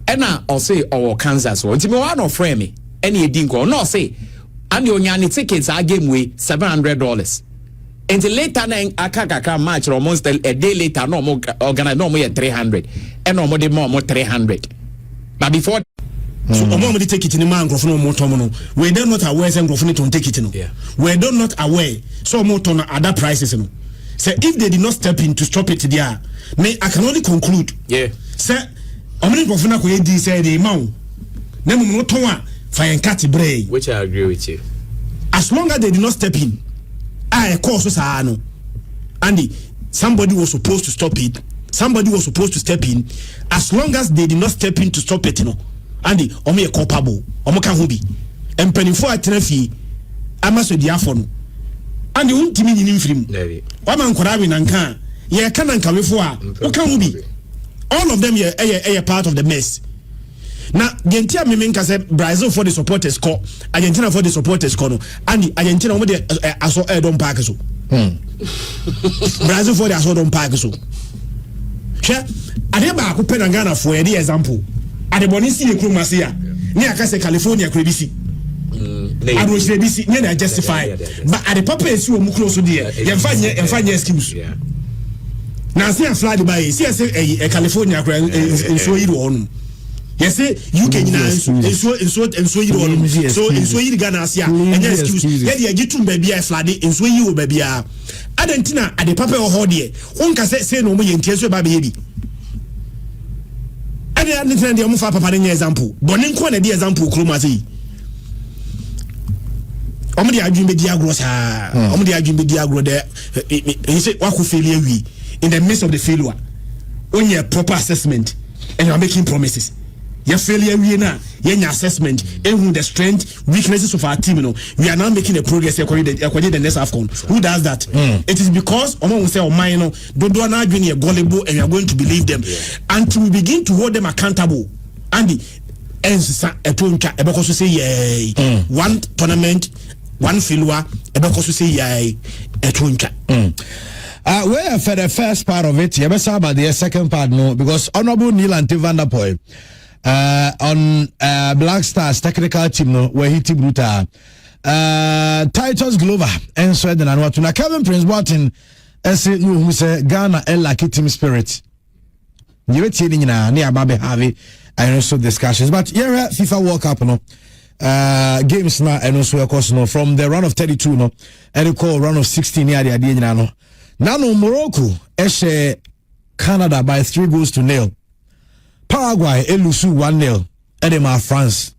And now I'll say our Kansas one. Timo one no frame me. Any dinko no say. And your nyani tickets are game way $700. Until later na akaka match almost a day later no more organize no more 300. And no more 300. But before so omo dey take it in man grofo no mo tom no we dey not aware say grofo no take it no we dey not aware so mo ton other prices no say if they did not step in to stop it there, I can only conclude. Yeah. Say, omni profuna ko yedi say the man. Na mo to a fire cat bray. Which I agree with you. As long as they did not step in, I course sa no. Andy, somebody was supposed to stop it. Somebody was supposed to step in. As long as they did not step in to stop it, Andy, omo culpable. Omo kan ho bi. Empanifo atrefi amaso di afo no. Andy untimi nyini mfirim. Wa man kwara wi nanka. Ye ka nanka wefo a, wo kan ho bi. All of them are part of the mess. Now, Argentina mean say Brazil for the supporters call, Argentina for the supporters call, and Argentina with the aso don't park so. Brazil for the aso don't park so. Sure, adeba ko penangana for the example. Adeboni si ekru masia. Ni aka say California krebisi. Ado krebisi, ni na justify. But ade papa esi o mu close there. Yemfa excuse. Na see a fly by see say California so yiro onu. Yes, you can so you don't so you Ghana Asia and excuse yeah get to baby I flood in so you baby Argentina at the papa or hodie one can say no more intense baby and the understand the mufa papa example bonin corner the example kromati omdi adwin be diagro sa omdi adwin be diagro there he say what could failure we in the midst of the failure on your proper assessment and you are making promises. Your failure we na your assessment and the strength weaknesses of our team we are now making a progress according to the next Afcon. Who does that? It is because omo will say o man do na adwin ye gullible and we are going to believe them until we begin to hold them accountable. And ensa etonka ebeko so say yay one tournament one failure ebeko so say yay etonka. Where for the first part of it, you better about the second part no because Honorable Neil and Van der Poel on Blackstar's technical team no where he team brutal Titus Glover and Sweden and what na Kevin Prince Barton say no who say Ghana lucky team spirit you were telling na near Babe Harvey and also discussions but yeah FIFA World Cup no games na and also of course no from the round of 32 no and they call round of 16 near the idea no now Morocco eshe Canada by 3-0. Paraguay elusu 1-0 edema France.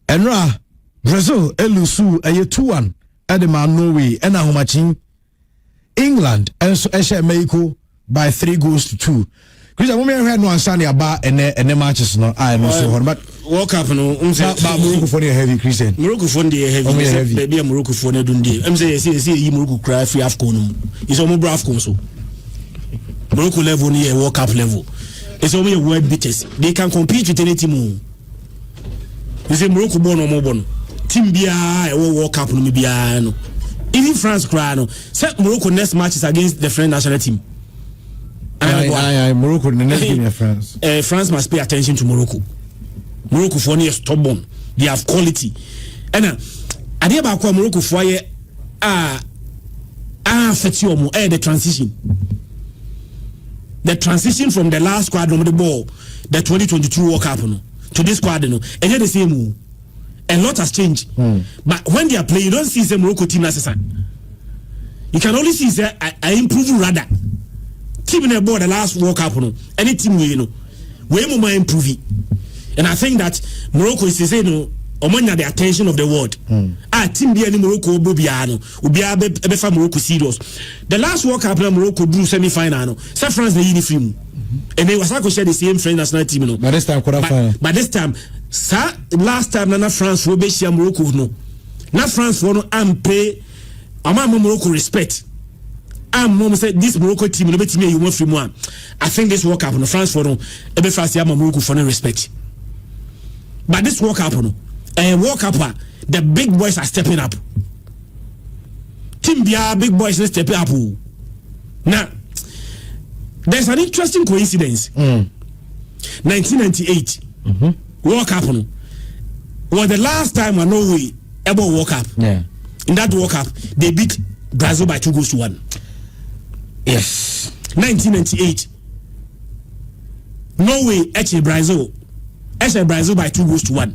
Enra Brazil elusu 2-1 edema Norway ena homachin. England enso eshe Mexico by 3-2. Christian we heard no answer about ene matches no I no so but World Cup no ba Morocco for the heavy Christian. Morocco for the heavy baby Morocco for the dundee. Say yi Morocco cry free Afcon. It's almost Afcon so. Morocco level near World Cup level. It's only a world beaters. They can compete with any team. You say Morocco born or more born. Team BI or World Cup no BI no. Even France cry no. Say Morocco next match is against the French national team. Morocco the next game France. France must pay attention to Morocco. Morocco for near stubborn. They have quality. And ade ba kwa Morocco for ye fetio mo the transition. The transition from the last squad on the ball, the 2022 World Cup to this squad and the same. A lot has changed. But when they are playing, you don't see the Morocco team as a you can only see say I improve rather. Team in the ball the last World Cup any team we more improve. And I think that Morocco is saying the attention of the world. Team be any Morocco Bobiano, Ubiabe Morocco serious. The last World Cup Morocco drew semi-final. Say France the uniform. And they was like share the same French national team. But this time but this time, last time Nana France will be share Morocco no. Not France for no pay Morocco respect. Mom said this Morocco team no bet me you want from one. I think this World Cup no France for no ebe France ya Morocco for no respect. But this World Cup no World Cup the big boys are stepping up. Team Bia big boys are stepping up. Now there's an interesting coincidence. 1998 World Cup was the last time I Norway ever World Cup. Yeah. In that World Cup they beat Brazil by 2-1. Yes. 1998 Norway Brazil by 2-1.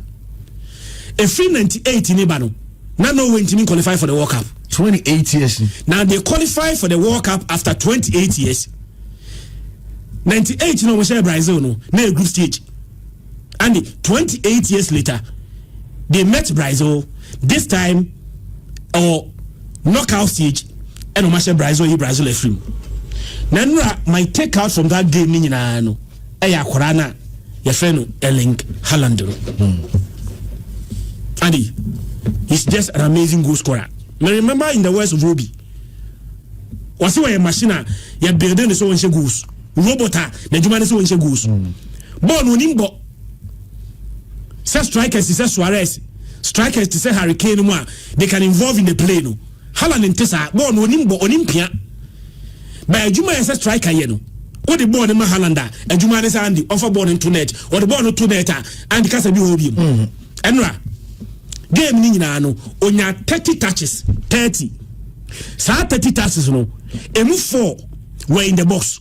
A free 98 in Ibano. Now Norway didn't qualify for the World Cup. 28 years. Now they qualify for the World Cup after 28 years. 98 no we share Brazil no na group stage. And 28 years later they met Brazil this time or knockout stage and we share Brazil a film. Now my take out from that game ni nyina no eya korana your friend Erling Haaland. And he's just an amazing goal scorer. I remember in the words of Robbie, was he a machine? You building the so much goals. Robota, the German so much goals. But no nimbo. Say strikers, say Suarez. Strikers, say Hurricane. They can involve in the play. No, Haaland and Tessa. But no nimbo Olympia. By Juma as a striker, you know. What the ball in Mahalanda, and Juma is Andy, offer ball into net, or the ball to net, and the Casa Bihobium. Enra. Game ni nyina no onya 30 touches 30 sa 30 touches no emu 4 were in the box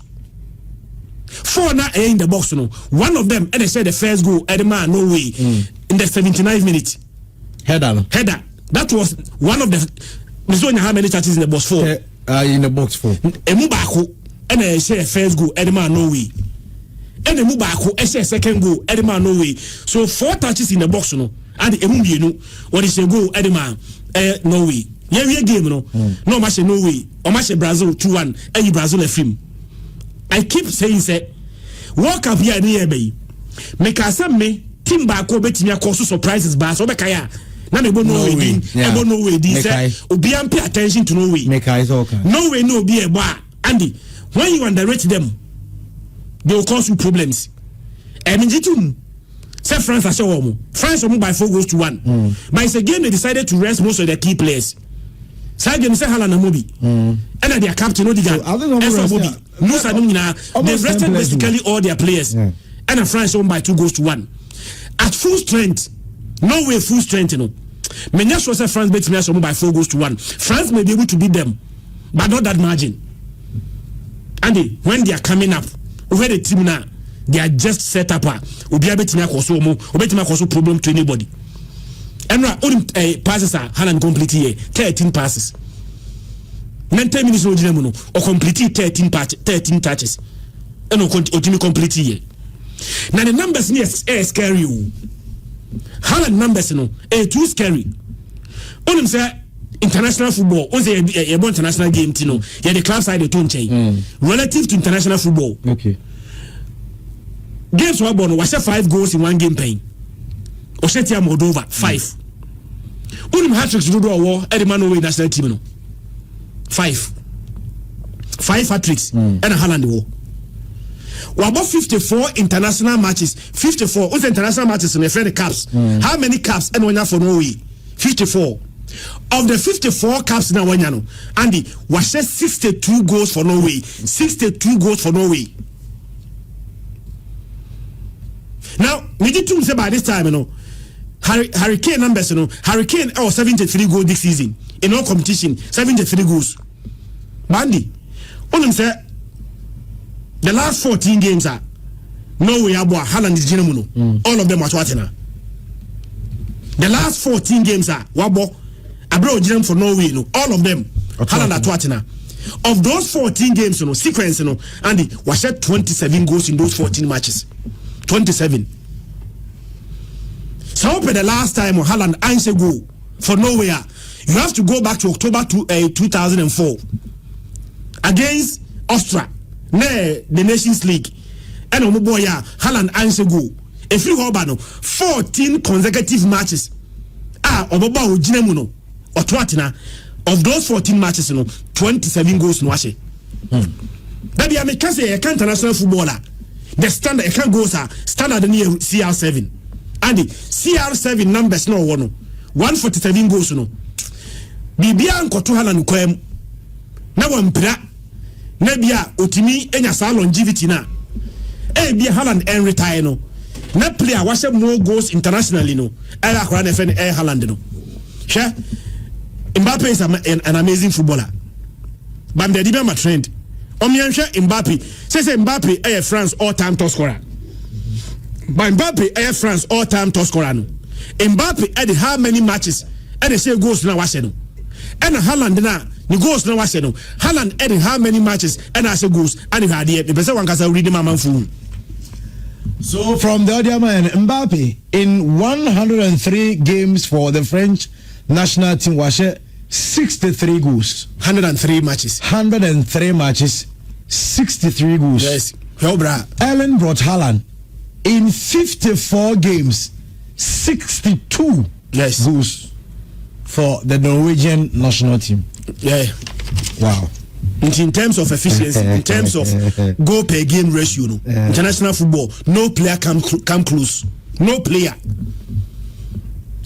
4 na in the box no one of them and they said the first goal Edema no way in the 79th minute header that was one of the Mizonya how many touches in the box 4 in the box 4 emu baako and they said the first goal Edema no way and emu baako and say second goal Edema no way so 4 touches in the box no and the what is a goal Edema Norway. Yeah, we game no match Norway or match Brazil 2-1 and Brazil a film. I keep saying say World Cup here near bay. Make us me team back over to me cause surprises bars over Kaya. Now they don't know Norway. This Obian pay attention to Norway. Make eyes okay. Norway no be a bar. Andy, when you underrate them, they will cause you problems. And in say France are show France won by 4 goals to 1. But it's a game they decided to rest most of their key players. Say game say Haaland and Mobi. And their captain Odigan. They rested basically all their players. And France won by 2 goals to 1. At full strength, Norway full strength, you know. Many say France beat me by 4 goals to 1. France may be able to beat them, but not that margin. And when they are coming up, where the team now, they are just set up. Obi abetima koso problem to anybody. And passes are Haaland complete here 13 passes. 10 minutes no or complete 13 touches. And ultimately complete here. Now the numbers near scary. Haaland numbers no too scary. Onim say international football, on say a international game tino. Yeah, the club side the tone change relative to international football. Okay. Games were born was 5 goals in 1 game paying. Ossetia Moldova 5. Unim hat-tricks do war Edema Norway national team no. 5 hat-tricks and a Haaland war. We about 54 international matches. 54 what's international matches in the friendly caps. How many caps and one for Norway? 54. Of the 54 caps in one no. Andy was 62 goals for Norway. 62 goals for Norway. Now, we did say by this time, you know, Hurricane numbers, you know, Hurricane 73 goals this season in all competition, 73 goals. Bandy, one of them say the last 14 games are Norway, Abua, Haaland is Genemuno. All of them are Twatina. The last 14 games are Wabo, Abro Genem for Norway, no, all of them, Haaland at Twatina. Of those 14 games, you know, sequence, you know, Andy was set 27 goals in those 14 matches. 27. So the last time Haaland answer goal for Norway, you have to go back to October 2004 against Austria, the Nations League. And Haaland answer goal. If you have 14 consecutive matches, of those 14 matches, 27 goals no washe. That be a international footballer. The standard I can't go standard near CR7 and the CR7 numbers no 147 goals no bibia nkoto Haaland kwam na wampira na bia otimi enya sa longevity na bia Haaland en retire no na player was more goals internationally no era akora na FN Haaland no sure Mbappe is an amazing footballer but the dibia trend Omiansha Mbappe say Mbappe France all-time top scorer. But Mbappe France all-time top scorer no. Mbappe how many matches and they say goals now was no. and Haaland na the goals no was no Haaland added how many matches and as a goals and he had the person one can read my man phone. So from the other man, Mbappe in 103 games for the French national team was 63 goals. 103 matches. 103 matches, 63 goals. Yes. Erling brought Haaland in 54 games, 62 goals for the Norwegian national team. Yeah. Wow. In terms of efficiency, in terms of goal per game ratio, international football, no player come close. No player.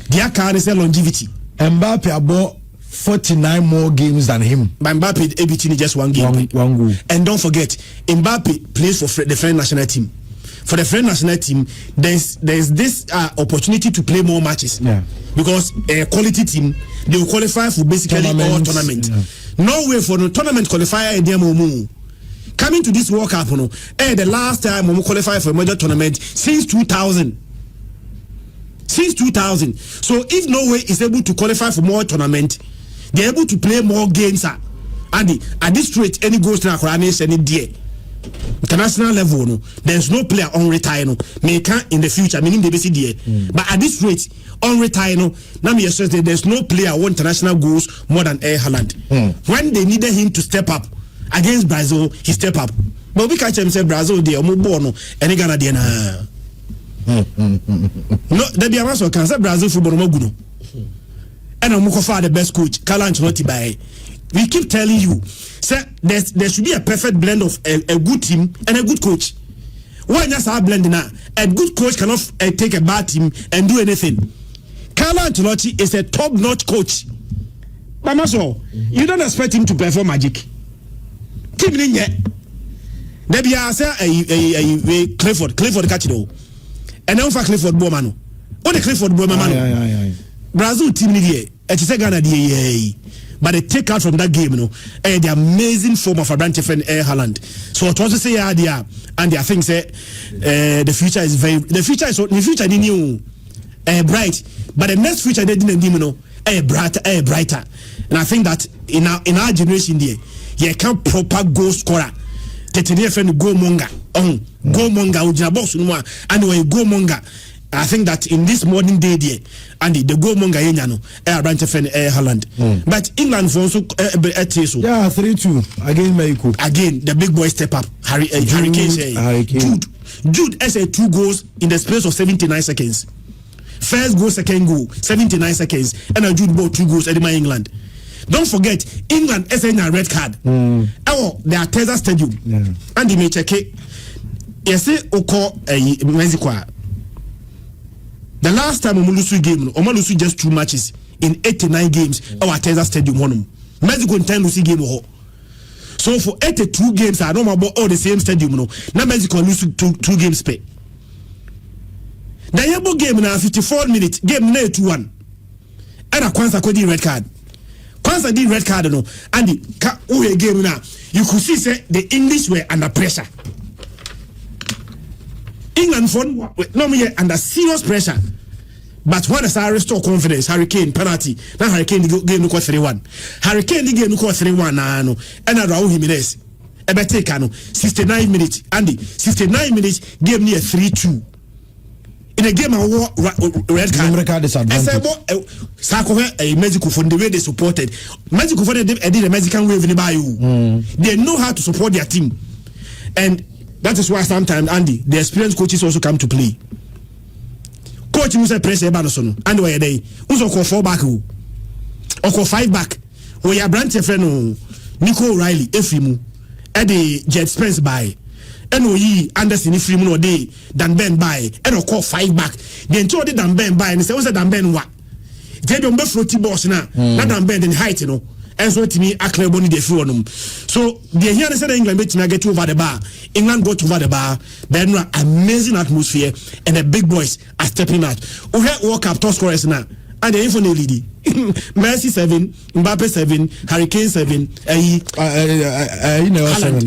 Their car is a longevity. Mbappe about 49 more games than him. But Mbappe everything is just one game. One goal. And don't forget, Mbappe plays for the French national team. For the French national team, there's this opportunity to play more matches. Yeah. Because a quality team, they will qualify for basically all tournament. Yeah. No way for the tournament qualifier. Coming to this World Cup, the last time we qualify for a major tournament since 2000. Since 2000. So if Norway is able to qualify for more tournament, they're able to play more games. And at this rate, any goes to Akranis any day. International level, there's no player on retire. May can't in the future, meaning the BCDA. But at this rate, on retire, now me assess that there's no player who international goals more than Haaland. When they needed him to step up against Brazil, he step up. But we catch him say Brazil there, Mubono, and Ghana there. No, there be a man so can say Brazil football no good. And I'm the best coach, Carlo Ancelotti by. We keep telling you, sir, there should be a perfect blend of a good team and a good coach. Why just our blending now? A good coach cannot take a bad team and do anything. Carlo Ancelotti is a top-notch coach. Mama, so you don't expect him to perform magic. Team in yet. There be a Clifford catch it all. And then for Clifford Bomano. What the Clifford Bomano? Brazil team in here. It's a Ghana DA. But they take out from that game, the amazing form of a branch of Haaland. So what was to say idea, and I think say the future is new, bright. But the next future they didn't brighter. And I think that in our generation there, you can't proper goal scorer. Tetene friend go monga, go monga ujina box nwa, and we go monga. I think that in this modern day there, and the goal monga yenyano, branch of Haaland. But England for also yeah 3-2 again Mexico. Again the big boy step up. Harry Kane. Jude as 2 goals in the space of 79 seconds. First goal, second goal, 79 seconds, and Jude bought 2 goals at England. Don't forget, England as a red card. They are Teza Stadium, and they may check it. Yes, Oko Mexico. The last time Omolusu game, Omolusu just 2 matches in 89 games. Our Teza Stadium won. Mexico in 10 Lucy game. So for 82 games, I don't know about all the same stadium. Now Mexico lose 2 games pay. The Yabo game now 54 minutes game na 2-1. And a Kwanza ko di red card. Kwanza di red card no. And the game now you could see say the English were under pressure. England for no me under serious pressure. But when I restore confidence, Hurricane penalty. Now Hurricane game no 3-1. Hurricane the game no 3-1 na no. And Raul Jimenez. Ebeteka no 69 minutes. Andy 69 minutes game near 3-2. In a game of red card disadvantage. Mexico from the way they supported. Mexico for did a Mexican wave in the bayou. They know how to support their team. And that is why sometimes, Andy, the experienced coaches also come to play. Coach who said press Ebanoson, and where they also call 4 back or call 5 back. Or your branch friend Nico Riley, Efimu, Eddie Jet Spence by. And we Anderson if you day Dan Ben by and call 5 back. Then told the Dan Ben by and say, what's that Dan Ben what? They don't be floaty boss now. Not Dan Ben in height, and so to me, a clear body they flew on them. So the here said England bet me get over the bar. England got over the bar. Then amazing atmosphere and the big boys are stepping out. We had World Cup top scorers now. And the info lady. Messi 7, Mbappe 7, Hurricane 7,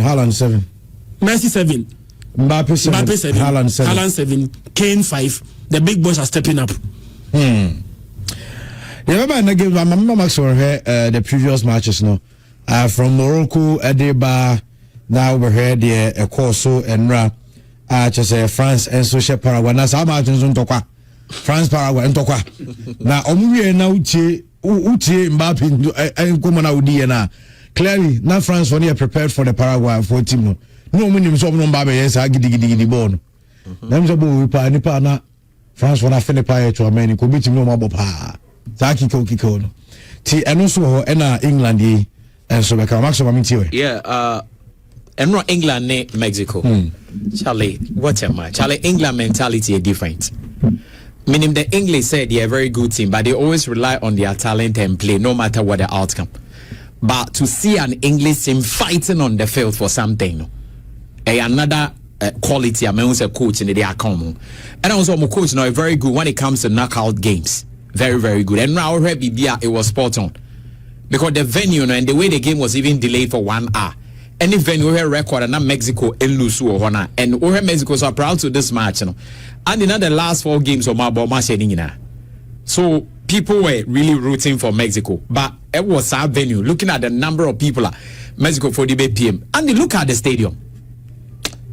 Haaland 7. Messi 7, Mbappe 7, Haaland 7, Kane 5. The big boys are stepping up. remember na game my mama Max were here the previous matches no from Morocco Edeba now we here the course and just France and social Paraguay na sa matches ntokwa France Paraguay ntokwa na omuwie na utie Mbappe nkoma na udi na clearly na France for near prepared for the Paraguay for team no minim so no Mbappe yes gidi ball no na so bo pa ni pa na France for na fene pa to ameni ko bitim no mabo pa za kiko no ti eno so ho na England yi so be ka max so mamiti we and not England ne Mexico. Charlie, what am I? Charlie, England mentality is different. Meaning the English said they're a very good team, but they always rely on their talent and play, no matter what the outcome. But to see an English team fighting on the field for something, another quality, I mean, a coach in the Afcon. And also, my coach now very good when it comes to knockout games. Very, very good. And now, it was spot on. Because the venue and the way the game was even delayed for 1 hour. Any venue we record and Mexico and lose and we Mexico so proud to this match, you know. And in the last 4 games of my match, so people were really rooting for Mexico, but it was our venue. Looking at the number of people, Mexico for the BPM, and they look at the stadium.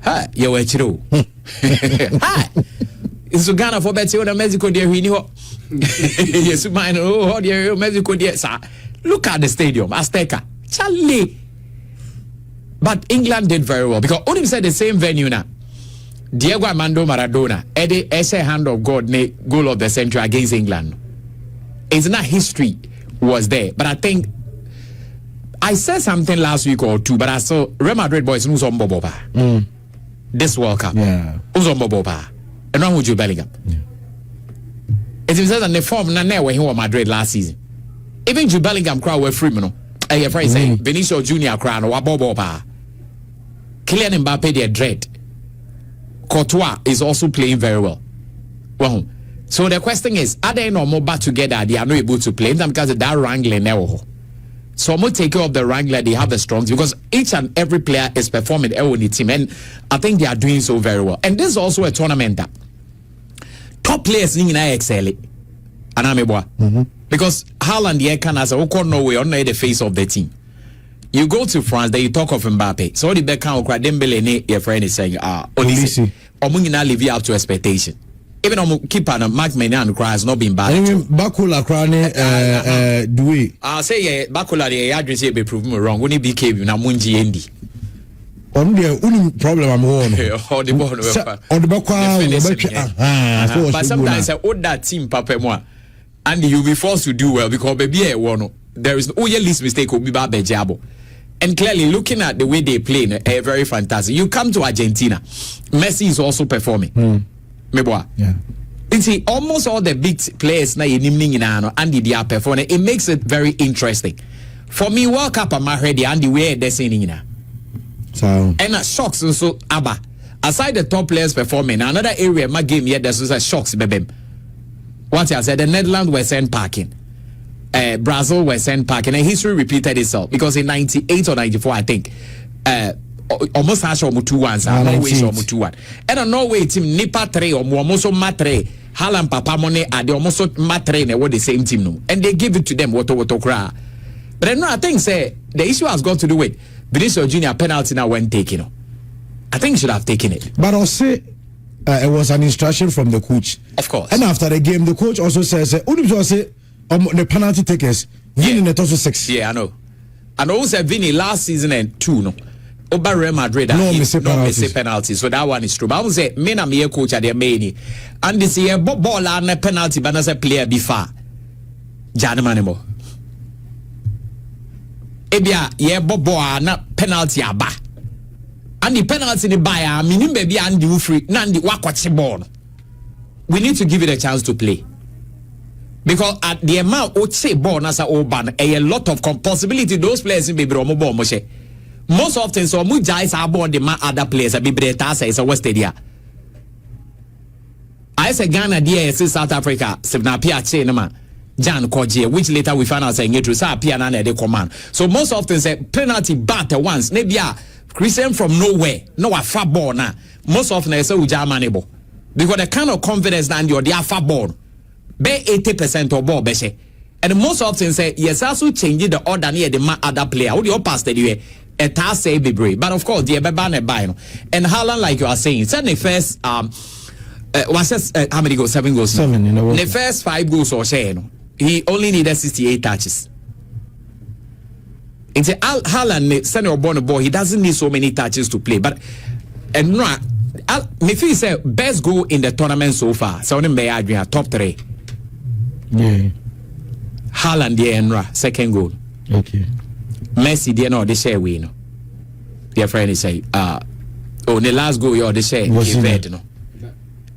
Hi, you were true. Hi, it's Ghana for better than Mexico. There we know. Yes, mine. Oh, dear Mexico. There, sir. Look at the stadium, Azteca, Charlie. But England did very well because only said the same venue now. Diego Armando Maradona, Eddie Esse hand of God, goal of the century against England. It's not history was there, but I think I said something last week or 2, but I saw Real Madrid boys who's on Boboba. This World Cup, who's on Boboba, and now who's Jude Bellingham. It says that the form na when he was Madrid last season. Even Jude Bellingham crowd were free, man. I have say Vinicius Junior crowd or Boboba. Kylian Mbappe their dread. Courtois is also playing very well. Well, so the question is, are they no more back together? They are not able to play them because that wrangler now. So I'm going to take care of the wrangler. They have the strongs because each and every player is performing on the team, and I think they are doing so very well. And this is also a tournament that top players in excel. And I'm because Haaland, Ayeka, as a Norway, on the face of the team. You go to France, then you talk of Mbappe. So the back count, Dembele, your friend is saying, Olise, Omungina live up to expectation. Even on keeper, Mark Menan has not been bad. Bakula Krane, Dewey. I say, Bakula, the address be proven wrong. When he became Namunji Endi. On the only problem I'm on. On the Bakwa, but sometimes I owe that team, Papa Moi. And you'll be forced to do well because baby, there is no least mistake will be bad Jabo. And clearly, looking at the way they play, very fantastic. You come to Argentina, Messi is also performing. Yeah. You see, almost all the big players now and they are performing. It makes it very interesting. For me, World Cup I'm ready and the way they're saying so and shocks also Abba. Aside the top players performing, another area my game here there's a shocks baby. What I said, the Netherlands were sent packing. Brazil were sent packing, and history repeated itself because in 98 or 94, I think, almost has almost 2-1, Norway almost 2-1. And a Norway team, Nipa 3 or almost Matre, Haaland Papa Mone are the almost Matre, and they were the same team, no, and they give it to them, what cry. But then I think, say, the issue has got to do with Vinicius Junior penalty now when taken. I think he should have taken it. But I'll say, it was an instruction from the coach. Of course. And after the game, the coach also says, the penalty takers, Vini in the total 6. Yeah, I know. And also Vini last season and 2, no. Over Real Madrid, no miss penalty. So that one is true. But I would say, me and me coach at the main. And this year, ball and a penalty, but as a player before. Janamanemo. Ebia, yeah, ball and penalty aba. And the penalty in the buyer, meaning baby and the free, Nandi Wakwachi ball. We need to give it a chance to play. Because at the amount of say ball nasa oban a lot of possibility those players in baby romo ball moshe. Most often so mu guys are born the man other players a baby tasa is a West area. I say Ghana there South Africa, Sibna Pia Chenema, Jan Koje, which later we found out saying it was Piana de command. So most often say penalty bat once, maybe Christian from nowhere, no a far ball now. Most often I say Ujamanebo. Because the kind of confidence that you're there far ball. Be 80% of ball beshe. And most often say yes, also change the order near the other player. What your past anyway? A task say be brave, but of course the Bebane Bino and Haaland, like you are saying, said the first was how many goals? 7 goals. 7 in the first 5 goals or say he only needed 68 touches. It's a Haaland senior born boy. He doesn't need so many touches to play, but and no, me feel say best goal in the tournament so far. So only may top 3. Yeah. Haaland the Enra second goal. Okay. Messi the no the share win. Dear friend is say the last goal you the share no.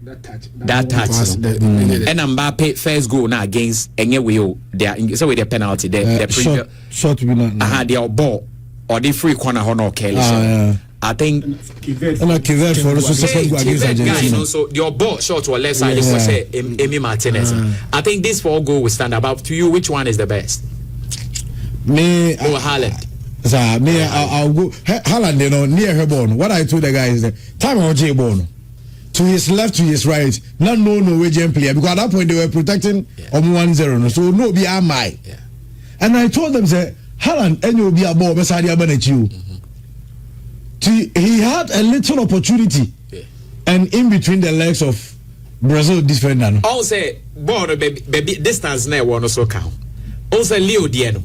That touch. And Mbappe first goal now against Enyewe there so with the penalty the previous shot winner. Their ball or the free corner honor Kelly. I think Kivet for also second goal against Argentina. So your ball shot or less side was say Emi Martinez. I think this 4 goal will stand about to you. Which one is the best? Me Haaland. I'll go Haaland, you know, near her bone. What I told the guy is that time on J bone. To his left, to his right, not no Norwegian player because at that point they were protecting 1-0. So no be my. And I told them say Haaland and you be a ball beside you. He had a little opportunity and in between the legs of Brazil defender. Also, baby distance now one also count. Also Leo Dieno.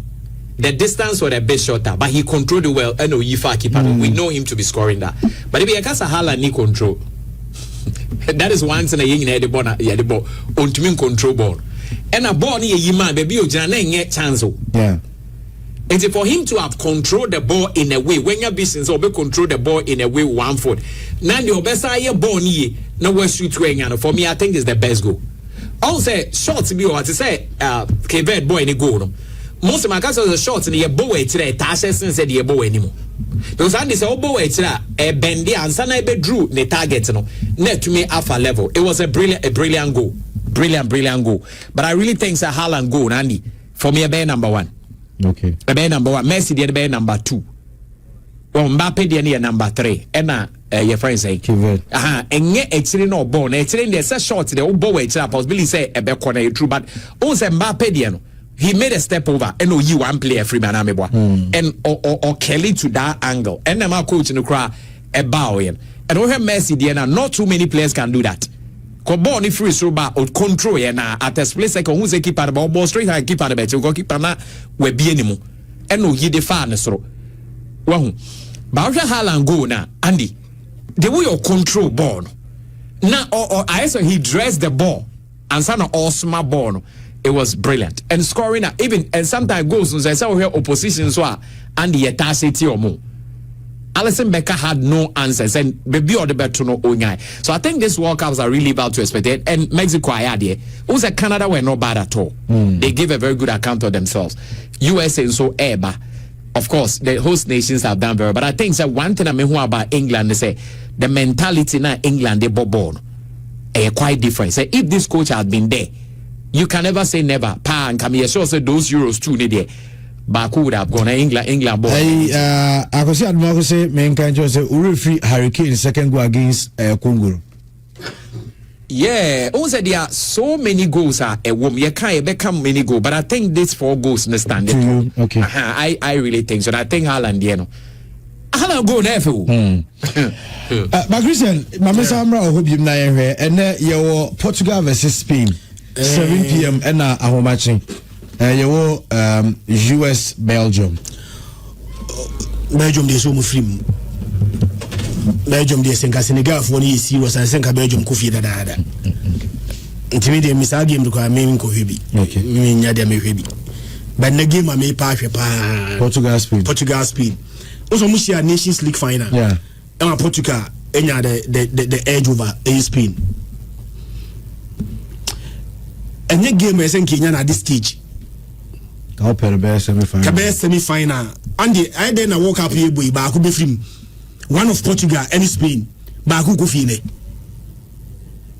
The distance was a bit shorter, but he controlled it well. And keeper, we know him to be scoring that. But if you can say Haaland need control, that is one thing you need the ball. Yeah, the ball on to control ball. And a ball near you man, baby, you can't chance. Yeah. And for him to have controlled the ball in a way, when your business or control the ball in a way 1 foot. Now the best I ball near no way shoot for me, I think is the best goal. Also, shots be what to say, Quebec boy any goal. Most of my cats are the shots in the bow today, Tasha said the bow anymore. Those are this old bow a bendy and Sana drew the target net to me alpha level. It was a brilliant goal. Brilliant goal. But I really think that Haaland goal, Andy, for me a bear number 1. Okay. A bear number 1, Messi the bear number 2. Well, Mbappe the number 3. And your friend say and yet actually no ball. Actually there's a shot the old bow possibly say a back corner true, but also Mbappe the he made a step over and you one player free man and or Kelly to that angle and then my coach in the crowd a bow in and we have Messi there not too many players can do that. Ball ni free so ba or control na at a split second who's a keeper the ball straight and keeper the bet go keeper na we be anymore and no ye the fan so well but Haaland go na Andy the way you control ball now or I saw he dressed the ball and some all small ball. It was brilliant and scoring even and sometimes goals and say we opposition so and the attack or more. Alisson Becker had no answers and baby or the better no onyai. So I think this World Cups are really about to expect it. And Mexico I had here. Also Canada were not bad at all. They give a very good account of themselves. USA and so Eba. Of course, the host nations have done very, but I think that one thing I mean about England, they say the mentality now England they born quite different. Say if this coach had been there. You can never say never. Pa and come here. So say those Euros too need there. Baku would have gone England ball. I could see Admiral say main country say Uri Hurricane second goal against Congo. Yeah, also there are so many goals a woman. You can't become many goals, but I think this 4 goals understand it. Okay. I really think so. I think Haaland, you know. Haaland go never. But Christian, Mama Samra I hope you na here and your Portugal versus Spain. 7 p.m. and I'm matching. US Belgium. Belgium they so free. Belgium they senka Senegal for ni serious and senka Belgium kofi da. Ntimi de misa game to ka me ko hebi. Okay. Me nya de me hebi. But the game I me pa Portugal Spain. Also musia Nations League final. Yeah. And Portugal enya the edge over Spain. And the game is in Kenya at this stage. I'll pay the best semi-final. And I then walk up here, boy, but I could be from one of Portugal and Spain. But I could go fine.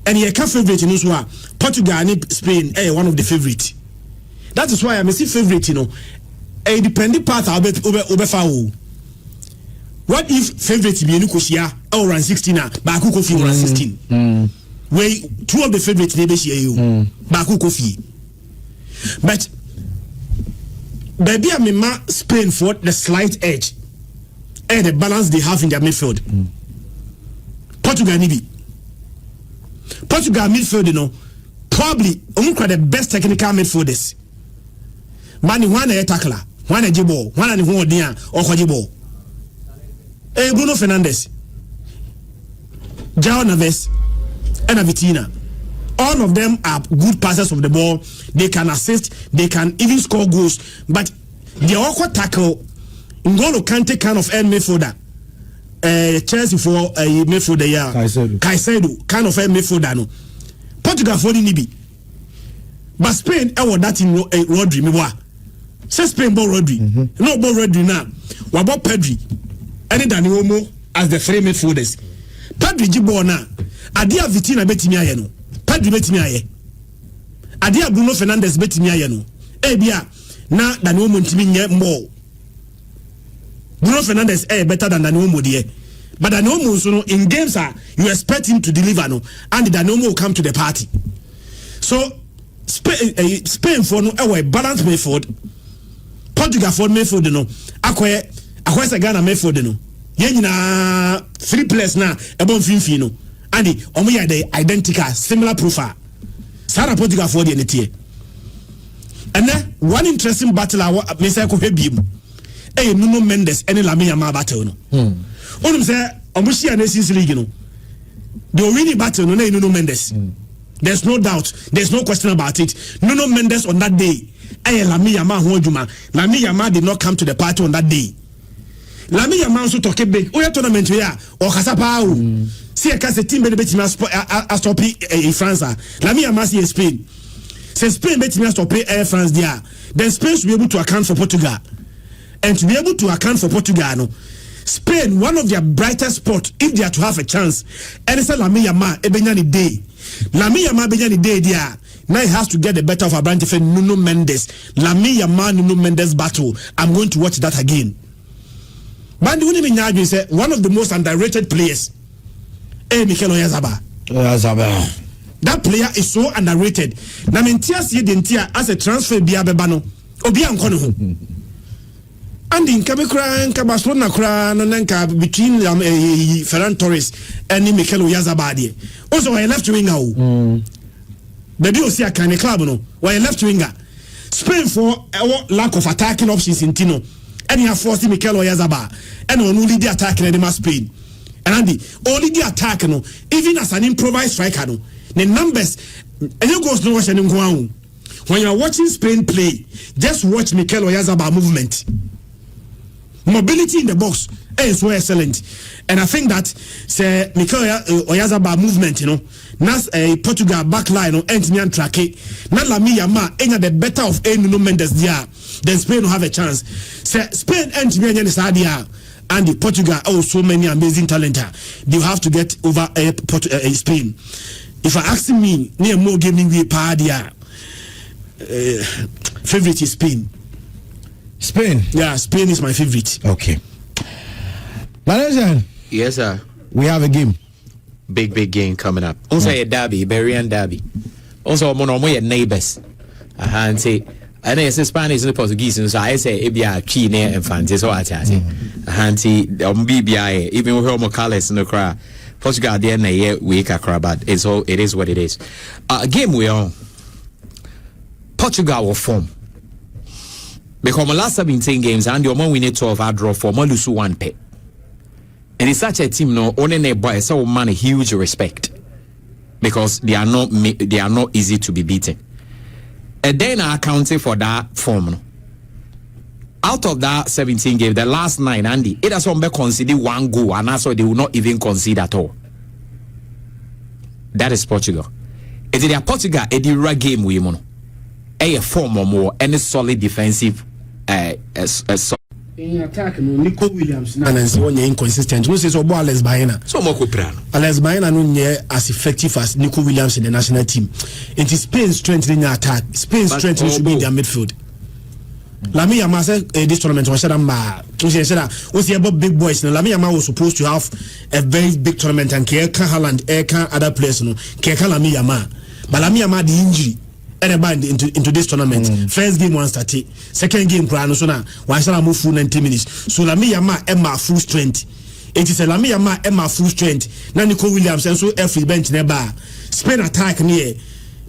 And you can't favorite in this one. Portugal and Spain, one of the favorite. That is why I'm a favorite, you know. A dependent part of it. What if favorite be Nukosia or run 16 but I could go fine run 16? Where 2 of the favorites they be you Baku Kofi. But baby amema Spain for the slight edge and the balance they have in their midfield. Portugal midfield, you know, probably the best technical midfielders. Mani one a tackler, one a jibbo, one and one dia or Hojibo. Bruno Fernandes, João Neves, and Vitina. All of them are good passers of the ball. They can assist, they can even score goals, but the awkward tackle, N'Golo Kante kind of end midfielder. Chelsea for a midfielder, yeah. Caicedo kind of end midfielder, no. Portugal for the Nibi. But Spain, I want that in Rodri, me wa. Say Spain ball Rodri. No ball Rodri now. What about Pedri? Any Dani Olmo as the three midfielders. Pedri jibo na. Adia Vitina betimi aye no. Pedri betimi aye. Adia Bruno Fernandes betimi aye no. Bia na Dani Olmo ntimi nye more. Bruno Fernandes better than Dani Olmo there. But Dani Olmo so in games you expect him to deliver no, and Dani Olmo will come to the party. So Spain for no balanced midfield. Portugal for midfield no. Akwe Ghana midfield no. Yenina 3 players na ebon finfi no. And omo ya the identical similar profile. Sara Portugal for the netie. And then one interesting battle me say ko hebiem. Nuno Mendes and Lamine Yamal battle no. Onum say omushi Nations League no. The winning battle no Nuno Mendes. There's no doubt. There's no question about it. Nuno Mendes on that day. Lamine Yamal ho adwuma. Lamine Yamal did not come to the party on that day. Lamine Yamal so talk big. O tournament we are o kasa pa o. See ka se team be betima stop in France. Lamine Yamal see Spain. Say Spain betima stop Air France there. Then Spain should be able to account for Portugal. And to be able to account for Portugal, no, Spain, one of their brightest spots, if they are to have a chance, and it's a Lamine Yamal, Ebenyani Day. Lamine Yamal, Ebenyani Day, there. Now he has to get the better of a branch of Nuno Mendes. Lamine Yamal, Nuno Mendes battle. I'm going to watch that again. But the only thing I say, one of the most underrated players, Mikel Oyarzabal. That player is so underrated. Now, as a transfer, Biabebano, Obi Ankono. And in Kabekra Barcelona Nanka between Ferran Torres and Mikel Oyarzabal. Also, I left winger. Baby Osia kind of club, no. Why left winger? Spain for lack of attacking options in Tino. And you have forced Mikel Oyarzabal. And only the attacking in Spain. And Andy, only the attack, no. Even as an improvised striker, no. The numbers, and you go to watch and when you are watching Spain play, just watch Mikel Oyarzabal movement. Mobility in the box is so excellent, and I think that say Mikel Oyarzabal movement, you know, nas Portugal backline or Antonian Traque, na Lamine Yamal, any the better of Nuno Mendes there, then Spain will have a chance. Say Spain Antonian is there, and the Portugal so many amazing talent. They have to get over Spain. If I ask me, near more gaming we padia favorite is Spain. Spain? Yeah, Spain is my favorite. Okay. Malaysian? Yes, sir. We have a game. Big game coming up. Also, a derby, Iberian derby. Also, one of my neighbors. And say, I know it's Spanish and Portuguese, so I say, if you are keen and fancy, so I say, and see, BBI, even with Homo Carlos in the crowd, Portugal, the end of the year, week, but it is what it is. Game we on. Portugal will form. Because my last 17 games, and your man winning 12, I draw 4, I lose 1 pay. And it's such a team, no, only a boy, so man, a huge respect. Because they are not easy to be beaten. And then I accounted for that form. No? Out of that 17 games, the last 9, Andy, it has only conceded 1 goal, and that's why they will not even concede at all. That is Portugal. It's their Portugal, a direct game with you, a form or more, any solid defensive. In attack, Nico Williams, and so on, inconsistent. Who says, Obo Alex Baena? So, Alex Baena, no, as effective as Nico Williams in the national team. It is Spain's strength in the attack. Spain's strength should be in their midfield. Lamine Yamal said this tournament was we about big boys. Lamine Yamal was supposed to have a very big tournament, and Ayeka Haaland, Ayeka other players, Ayeka Lamine Yamal. But Lamine Yamal the injury and band into this tournament. First game one started, second game crown so now one shall move full 90 minutes. So Lami Yama Emma full strength. It is a Lami Yama Emma full strength. Now Nico Williams and so every bench nearby. Spain attack near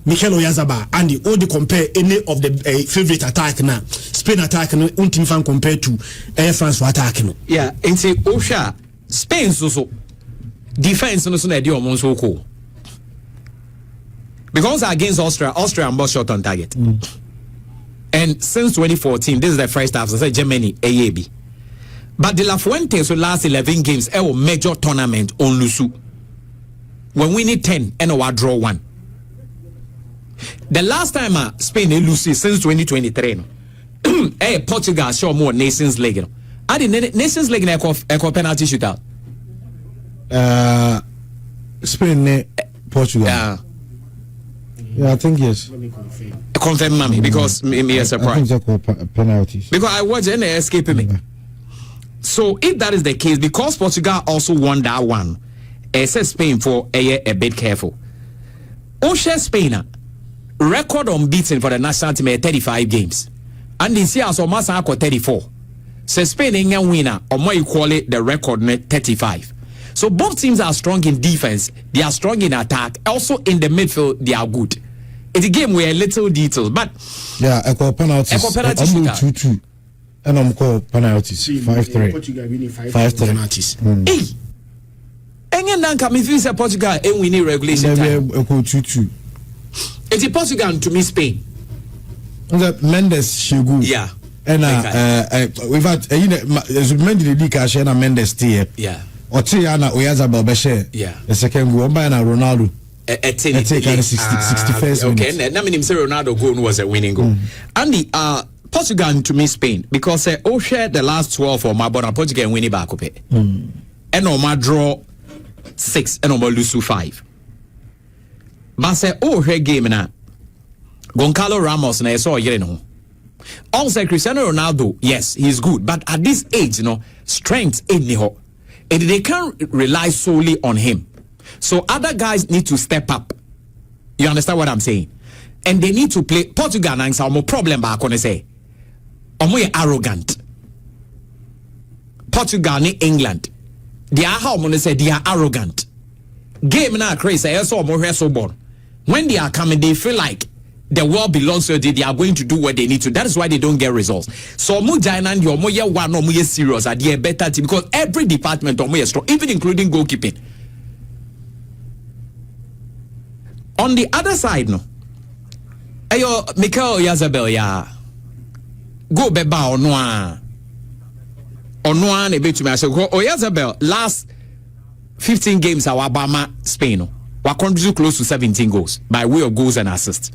Mikel Oyarzabal and the only compare any of the favorite attack now. Spain attack no untim fan compared to Air France for attack no. Yeah, and say Osha Spain so defense no so na dey almost so cool. Because against Austria and both shot on target. And since 2014, this is the first half. So say Germany, AAB. But De La Fuente, so last 11 games, a major tournament on Lusu. When we need 10, and we draw 1. The last time Spain lose since 2023, Portugal show more Nations League. I did Nations League a penalty shootout. Spain, Portugal. Yeah, I think yes. Confirm, mommy, because me a surprise. I think they're penalties. Because I watched and they escaping me. So if that is the case, because Portugal also won that one, it says Spain for a bit careful. Osha Spain record unbeaten for the national team at 35 games, and this year also Massa 34. So Spain ain't winner or more equally the record 35. So both teams are strong in defense, they are strong in attack, also in the midfield they are good. It's a game where little details, but yeah, I call penalties. 2-2, and I'm called penalties 5-3. 5-3 penalties. Hey, and then come if you say Portugal and we need regulation time. I call 2-2. It's Portugal to me Spain. Mendes Shegu. Yeah. And we've had the league and Mendes here. Yeah. Otiana Oyarzabal Beshe. Yeah. The second goal by Ronaldo. Take 61st okay, and I mean, say Ronaldo goal was a winning goal. And the Portugal to me Spain because share the last 12 for my bona Portugal winning back up. And my draw 6 and my lose 5. But say share game na Goncalo Ramos na saw you know. Also Cristiano Ronaldo, yes, he's good, but at this age, strength in the and they can't rely solely on him. So other guys need to step up. You understand what I'm saying? And they need to play. Portugal and some problem back on say. Omo arrogant. Portugal and England. They are how I'm say they are arrogant. Game na crazy. I saw more so born. When they are coming, they feel like the world belongs to them. They are going to do what they need to. That is why they don't get results. So Mujainan, your moya one or moya serious are the better team because every department of moya strong, even including goalkeeping. On the other side, no. Ayo Mikel Oyarzabal ya go beba onwa na be to me say Oyarzabal last 15 games at Obama Spain no. We contribute close to 17 goals by way of goals and assists.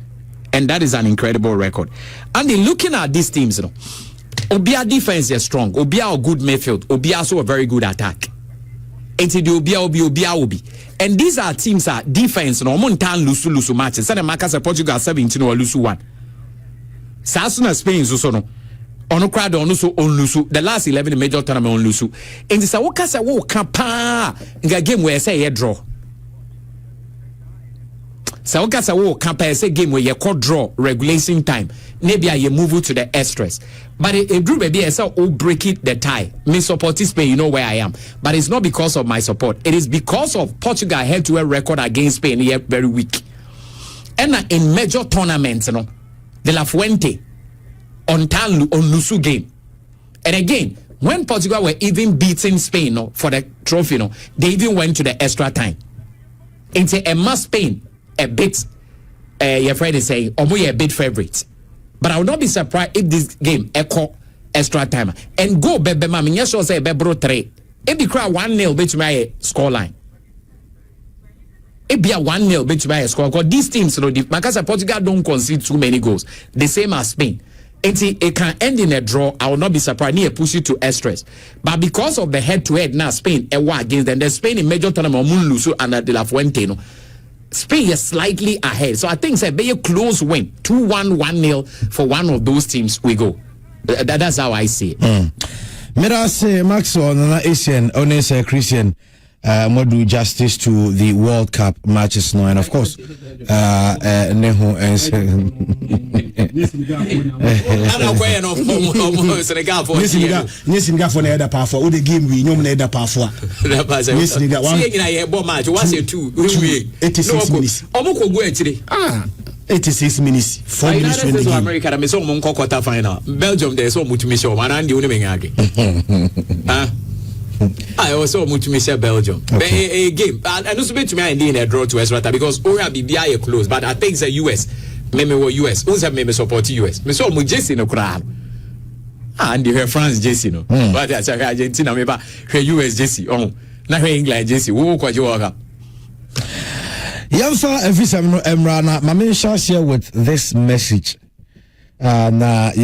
And that is an incredible record. And in looking at these teams, Obia defense is strong. Obia a good midfield. Obia also a very good attack. Obi. And these are teams that defense no montan lusu matches. Say Marcus Portugal 17 or lusu 1. Sasuna Spain so no. Ono crowd ono so on lusu. The last 11 major tournament on lusu. And this woka say wo kapa nga game where say ye draw. So woka say wo kapa say game where ye could draw regulation time. Maybe you move to the extras. But it drew baby I say oh break it the tie. Me support Spain, you know where I am. But it's not because of my support. It is because of Portugal head to a record against Spain here very weak. And in major tournaments, De La Fuente on Lusu game. And again, when Portugal were even beating Spain for the trophy, they even went to the extra time. Into a must Spain a bit your friend is saying a bit favorite. But I would not be surprised if this game echo extra time and go bebe mami nyesho say bebro 3. It be cry 1-0 bet to my score line. It be a 1-0 bet to my score because these teams because Portugal don't concede too many goals. The same as Spain. It can end in a draw. I will not be surprised. Near push it to extras. But because of the head-to-head now, Spain against them. The Spain in major tournament Lusu and De La Fuente. Spain is slightly ahead. So I think it's a very close win. 2-1, 1-0 for one of those teams we go. That's how I see it. Mira say Maxwell na Asian honest Christian more do justice to the World Cup matches now, and of course Neho and Senegal for the other power for the game we know the other power for 86 minutes 86 minutes 4 minutes in the game. America me so mon quarter final Belgium there so mutumi show man and the only ngage I also mutumi Belgium a game and also bet me in a draw to Esrata because Ora BBI close but I think the US me US also me support US me so mu Jesse no kra and the France Jesse no but I say Argentina me ba US Jesse oh na England Jesse wo kwaje waka Yamfa every 7 Emrana, my main share with this message. Na